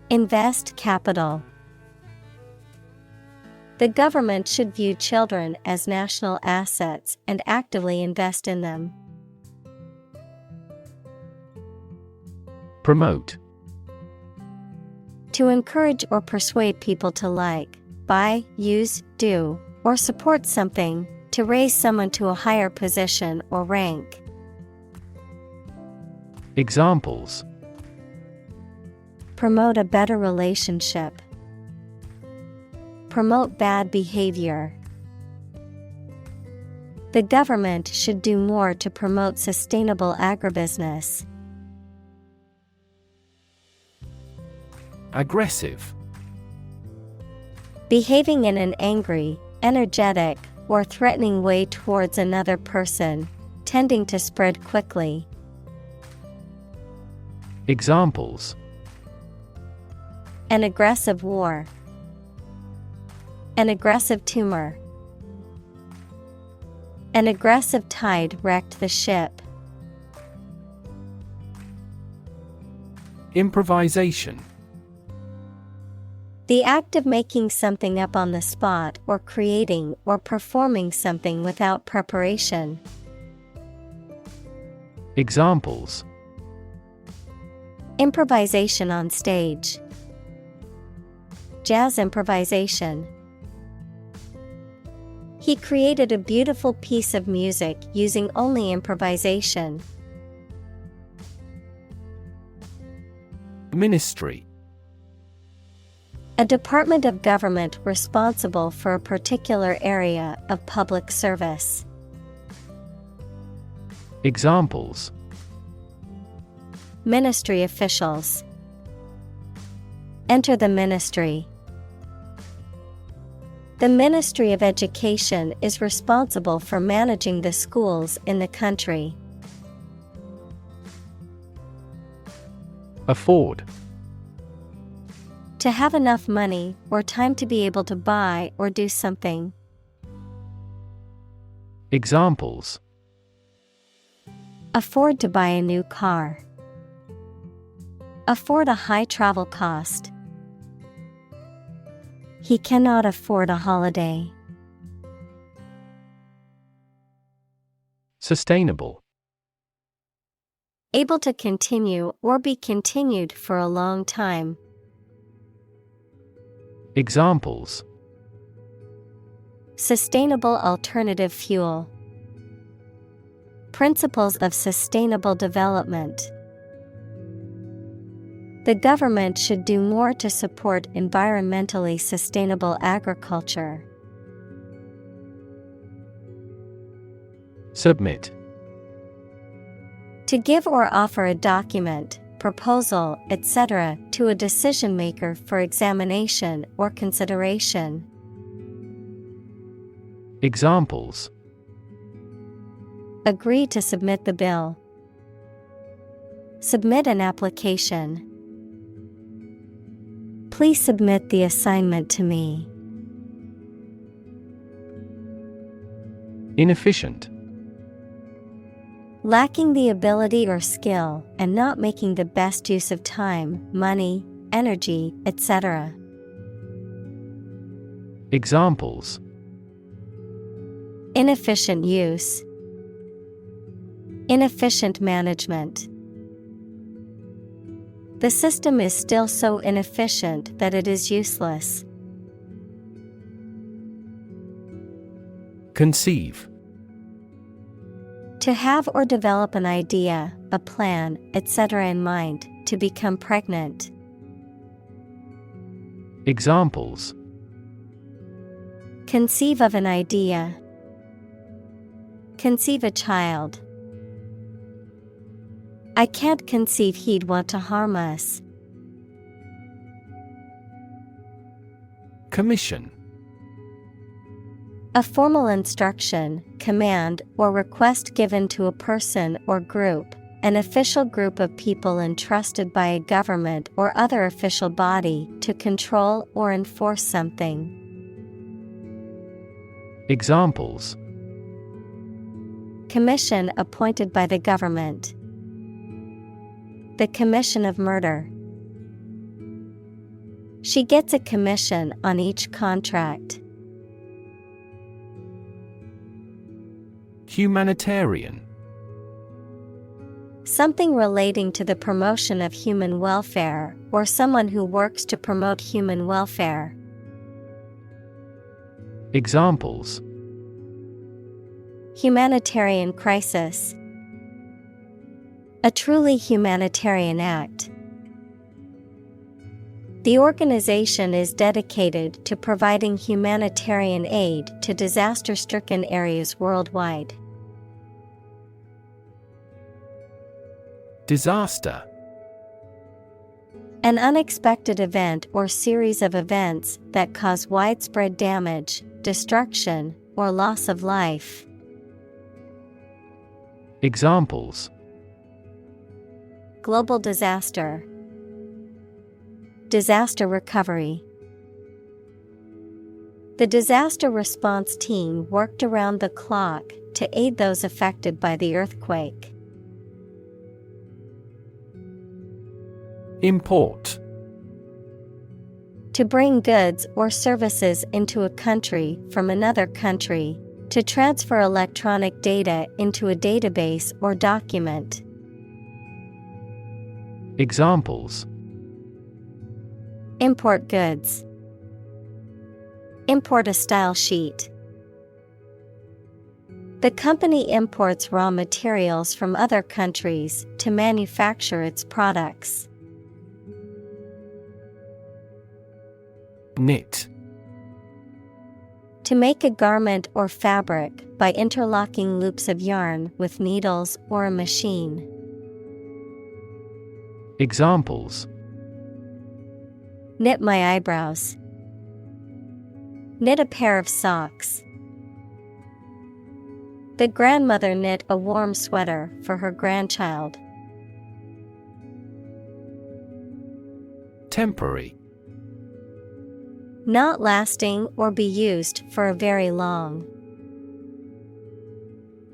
Invest capital. The government should view children as national assets and actively invest in them. Promote. To encourage or persuade people to like, buy, use, do, or support something, to raise someone to a higher position or rank. Examples: Promote a better relationship. Promote bad behavior. The government should do more to promote sustainable agribusiness. Aggressive. Behaving in an angry, energetic, or threatening way towards another person, tending to spread quickly. Examples: An aggressive war. An aggressive tumor. An aggressive tide wrecked the ship. Improvisation. The act of making something up on the spot or creating or performing something without preparation. Examples: Improvisation on stage. Jazz improvisation. He created a beautiful piece of music using only improvisation. Ministry. A department of government responsible for a particular area of public service. Examples: Ministry officials. Enter the ministry. The Ministry of Education is responsible for managing the schools in the country. Afford. To have enough money or time to be able to buy or do something. Examples: Afford to buy a new car. Afford a high travel cost. He cannot afford a holiday. Sustainable. Able to continue or be continued for a long time. Examples: Sustainable alternative fuel. Principles of sustainable development. The government should do more to support environmentally sustainable agriculture. Submit. To give or offer a document, proposal, etc., to a decision maker for examination or consideration. Examples: Agree to submit the bill. Submit an application. Please submit the assignment to me. Inefficient. Lacking the ability or skill and not making the best use of time, money, energy, etc. Examples: Inefficient use. Inefficient management. The system is still so inefficient that it is useless. Conceive. To have or develop an idea, a plan, etc. in mind, to become pregnant. Examples: Conceive of an idea. Conceive a child. I can't conceive he'd want to harm us. Commission. A formal instruction, command, or request given to a person or group, an official group of people entrusted by a government or other official body to control or enforce something. Examples: Commission appointed by the government. The commission of murder. She gets a commission on each contract. Humanitarian. Something relating to the promotion of human welfare, or someone who works to promote human welfare. Examples: Humanitarian crisis. A truly humanitarian act. The organization is dedicated to providing humanitarian aid to disaster-stricken areas worldwide. Disaster. An unexpected event or series of events that cause widespread damage, destruction, or loss of life. Examples: Global disaster. Disaster recovery. The disaster response team worked around the clock to aid those affected by the earthquake. Import. To bring goods or services into a country from another country, to transfer electronic data into a database or document. Examples: Import goods. Import a style sheet. The company imports raw materials from other countries to manufacture its products. Knit. To make a garment or fabric by interlocking loops of yarn with needles or a machine. Examples: Knit my eyebrows. Knit a pair of socks. The grandmother knit a warm sweater for her grandchild. Temporary. Not lasting or be used for a very long.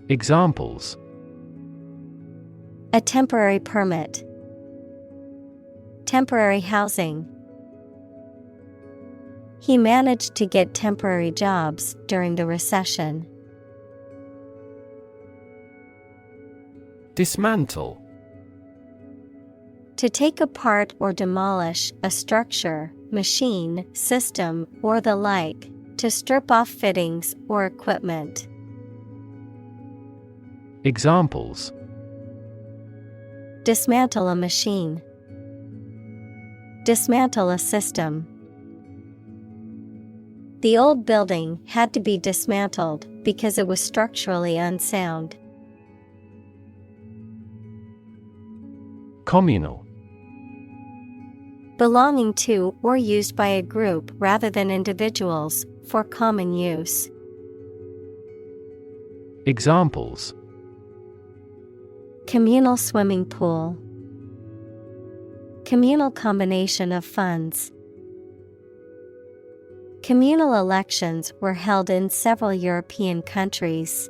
Examples: A temporary permit. Temporary housing. He managed to get temporary jobs during the recession. Dismantle. To take apart or demolish a structure, machine, system, or the like, to strip off fittings or equipment. Examples: Dismantle a machine. Dismantle a system. The old building had to be dismantled because it was structurally unsound. Communal. Belonging to or used by a group rather than individuals, for common use. Examples: Communal swimming pool. Communal combination of funds. Communal elections were held in several European countries.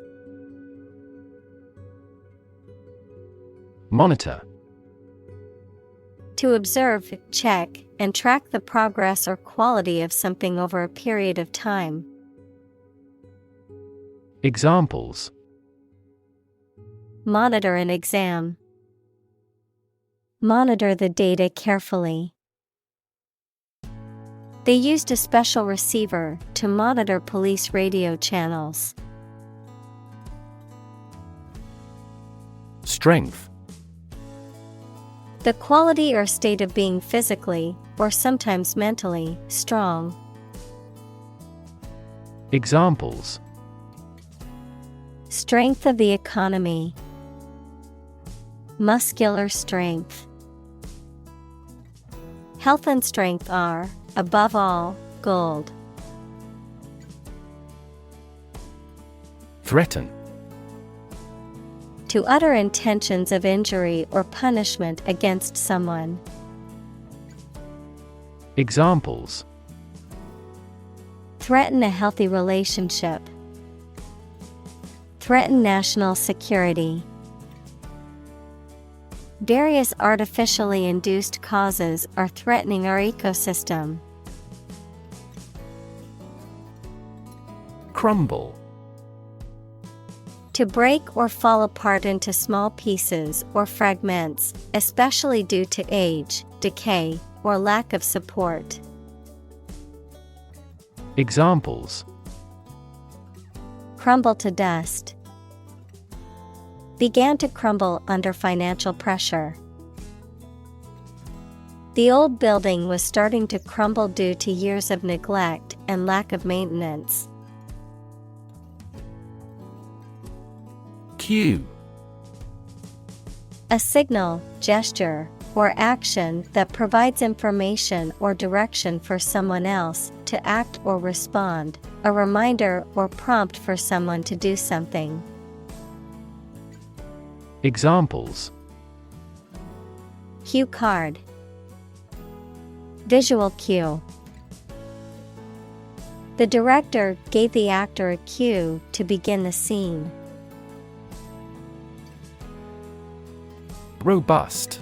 Monitor. To observe, check, and track the progress or quality of something over a period of time. Examples: Monitor an exam. Monitor the data carefully. They used a special receiver to monitor police radio channels. Strength. The quality or state of being physically, or sometimes mentally, strong. Examples: Strength of the economy. Muscular strength. Health and strength are, above all, gold. Threaten. to utter intentions of injury or punishment against someone. Examples: threaten a healthy relationship, threaten national security. Various artificially induced causes are threatening our ecosystem. Crumble. To break or fall apart into small pieces or fragments, especially due to age, decay, or lack of support. Examples: crumble to dust, began to crumble under financial pressure. The old building was starting to crumble due to years of neglect and lack of maintenance. Cue. A signal, gesture, or action that provides information or direction for someone else to act or respond, a reminder or prompt for someone to do something. Examples: cue card, visual cue. The director gave the actor a cue to begin the scene. Robust.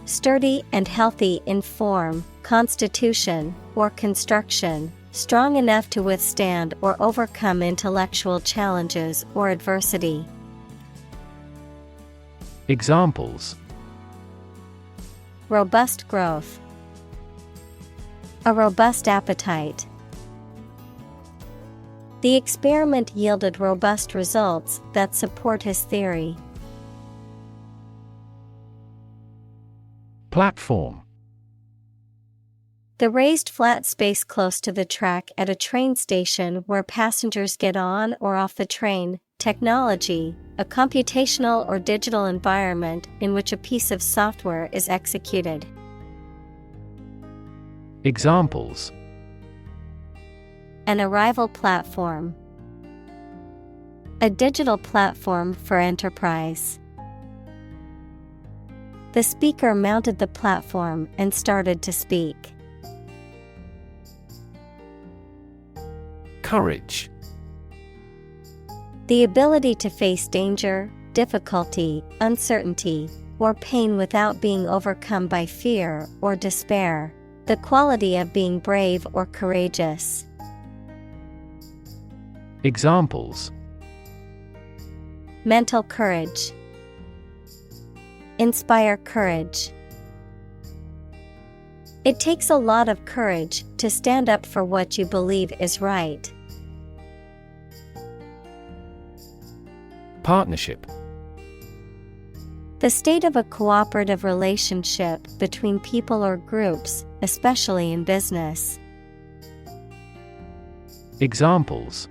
Sturdy and healthy in form, constitution, or construction, strong enough to withstand or overcome intellectual challenges or adversity. Examples: robust growth, a robust appetite. The experiment yielded robust results that support his theory. Platform. The raised flat space close to the track at a train station where passengers get on or off the train. Technology, a computational or digital environment in which a piece of software is executed. Examples: an arrival platform, a digital platform for enterprise. The speaker mounted the platform and started to speak. Courage. The ability to face danger, difficulty, uncertainty, or pain without being overcome by fear or despair. The quality of being brave or courageous. Examples: mental courage, inspire courage. It takes a lot of courage to stand up for what you believe is right. Partnership. The state of a cooperative relationship between people or groups, especially in business. Examples: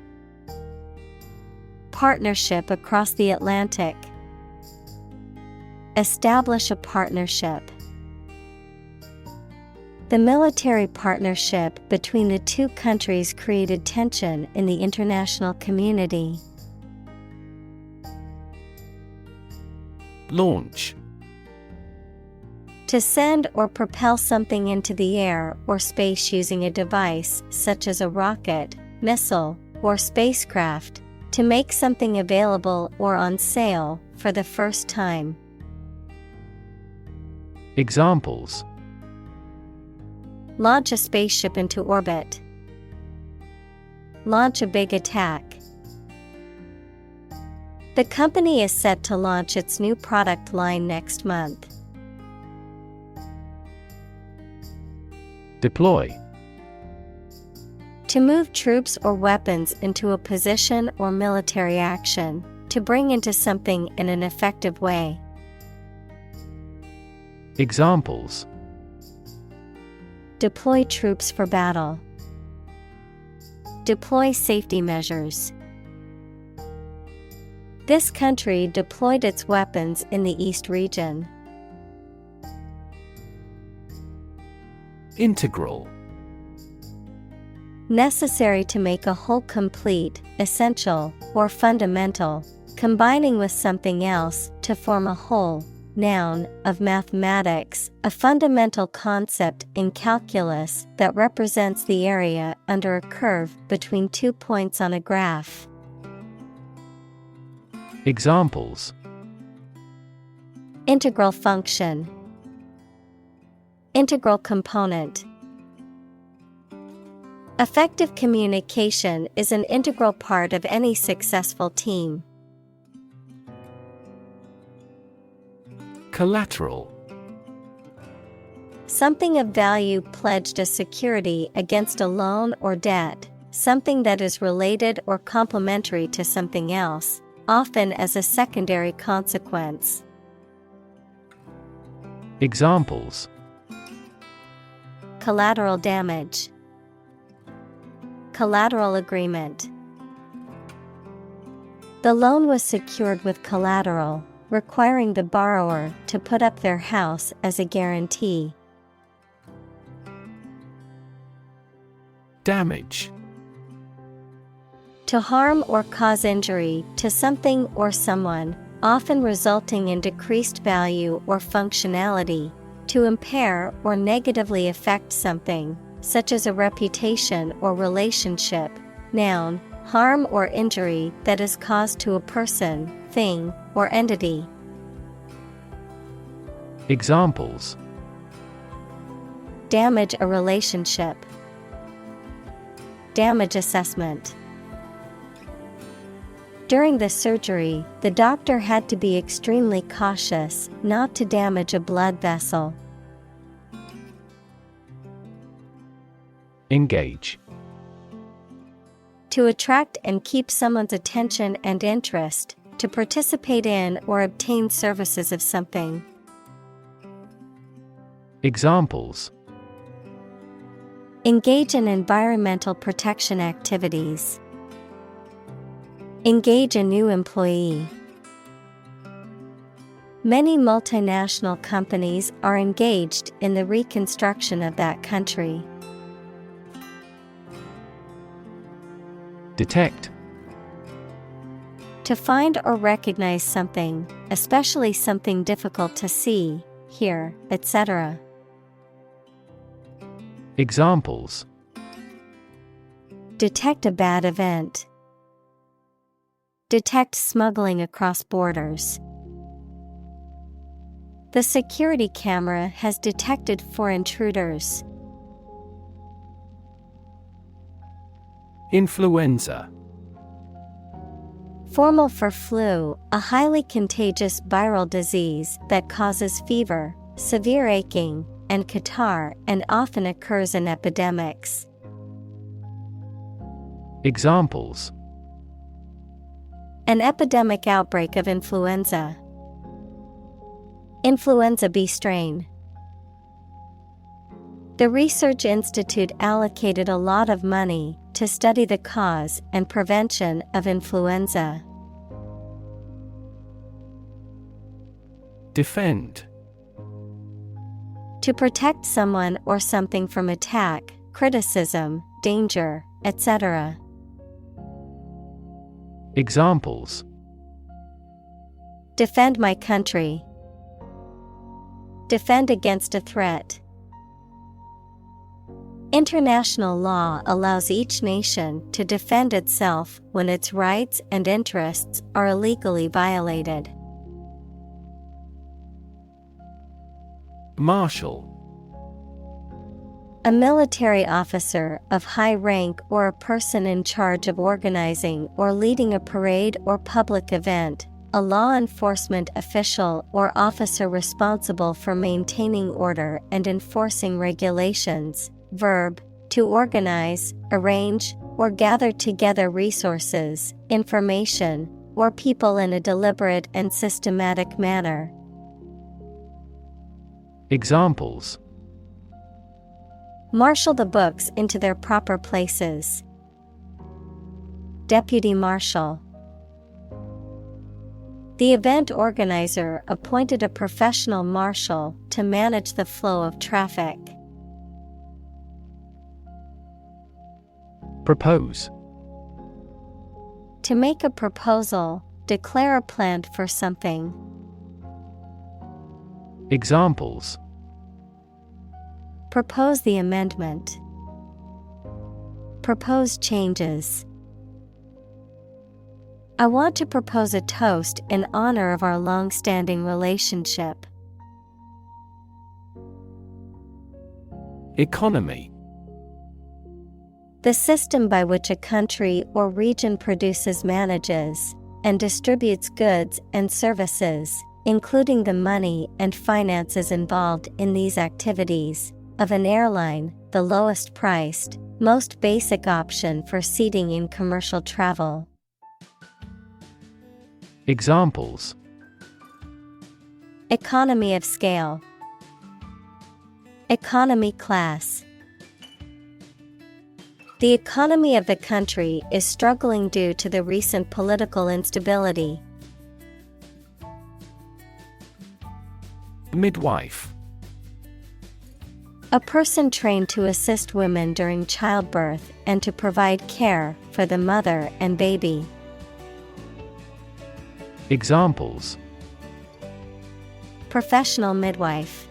partnership across the Atlantic, establish a partnership. The military partnership between the two countries created tension in the international community. Launch. To send or propel something into the air or space using a device such as a rocket, missile, or spacecraft. To make something available or on sale for the first time. Examples: launch a spaceship into orbit. Launch a big attack. The company is set to launch its new product line next month. Deploy. To move troops or weapons into a position or military action, to bring into something in an effective way. Examples: deploy troops for battle. Deploy safety measures. This country deployed its weapons in the East region. Integral. Necessary to make a whole complete, essential, or fundamental, combining with something else to form a whole. Noun, of mathematics, a fundamental concept in calculus that represents the area under a curve between 2 points on a graph. Examples: Integral function, integral component. Effective communication is an integral part of any successful team. Collateral. Something of value pledged as security against a loan or debt, something that is related or complementary to something else, often as a secondary consequence. Examples: Collateral damage, collateral agreement. The loan was secured with collateral, requiring the borrower to put up their house as a guarantee. Damage. To harm or cause injury to something or someone, often resulting in decreased value or functionality. To impair or negatively affect something, such as a reputation or relationship. Noun, harm or injury that is caused to a person, thing, or entity. Examples: damage a relationship, damage assessment. During the surgery, the doctor had to be extremely cautious not to damage a blood vessel. Engage. To attract and keep someone's attention and interest, to participate in or obtain services of something. Examples: engage in environmental protection activities. Engage a new employee. Many multinational companies are engaged in the reconstruction of that country. Detect. To find or recognize something, especially something difficult to see, hear, etc. Examples: detect a bad event. Detect smuggling across borders. The security camera has detected 4 intruders. Influenza. Formal for flu, a highly contagious viral disease that causes fever, severe aching, and catarrh and often occurs in epidemics. Examples: an epidemic outbreak of influenza. Influenza B strain. The research institute allocated a lot of money to study the cause and prevention of influenza. Defend. To protect someone or something from attack, criticism, danger, etc. Examples: defend my country. Defend against a threat. International law allows each nation to defend itself when its rights and interests are illegally violated. Marshal. A military officer of high rank or a person in charge of organizing or leading a parade or public event, a law enforcement official or officer responsible for maintaining order and enforcing regulations. Verb, to organize, arrange, or gather together resources, information, or people in a deliberate and systematic manner. Examples: marshal the books into their proper places. Deputy marshal. The event organizer appointed a professional marshal to manage the flow of traffic. Propose. To make a proposal, declare a plan for something. Examples: Propose the amendment. Propose changes. I want to propose a toast in honor of our long-standing relationship. Economy. The system by which a country or region produces, manages, and distributes goods and services, including the money and finances involved in these activities, of an airline, the lowest priced, most basic option for seating in commercial travel. Examples: Economy of scale. Economy class. The economy of the country is struggling due to the recent political instability. Midwife. A person trained to assist women during childbirth and to provide care for the mother and baby. Examples: Professional midwife.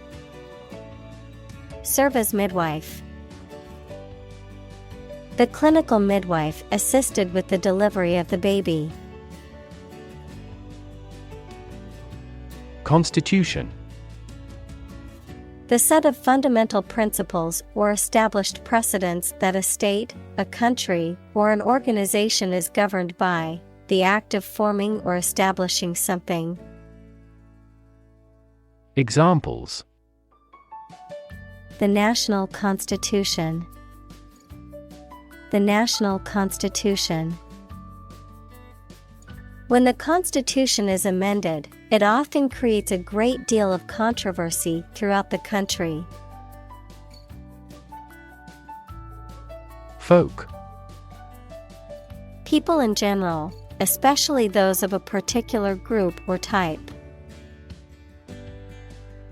Serve as midwife. The clinical midwife assisted with the delivery of the baby. Constitution. The set of fundamental principles or established precedents that a state, a country, or an organization is governed by, the act of forming or establishing something. Examples: The National Constitution. The National Constitution. When the Constitution is amended, it often creates a great deal of controversy throughout the country. Folk. People in general, especially those of a particular group or type.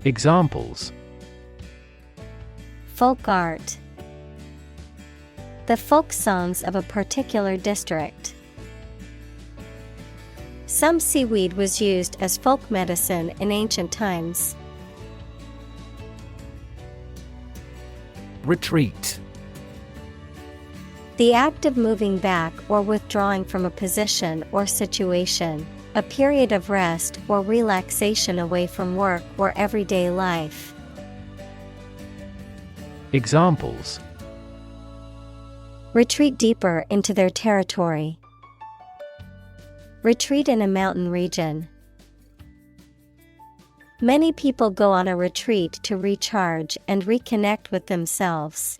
Examples: Folk art. The folk songs of a particular district. Some seaweed was used as folk medicine in ancient times. Retreat. The act of moving back or withdrawing from a position or situation, a period of rest or relaxation away from work or everyday life. Examples: Retreat deeper into their territory. Retreat in a mountain region. Many people go on a retreat to recharge and reconnect with themselves.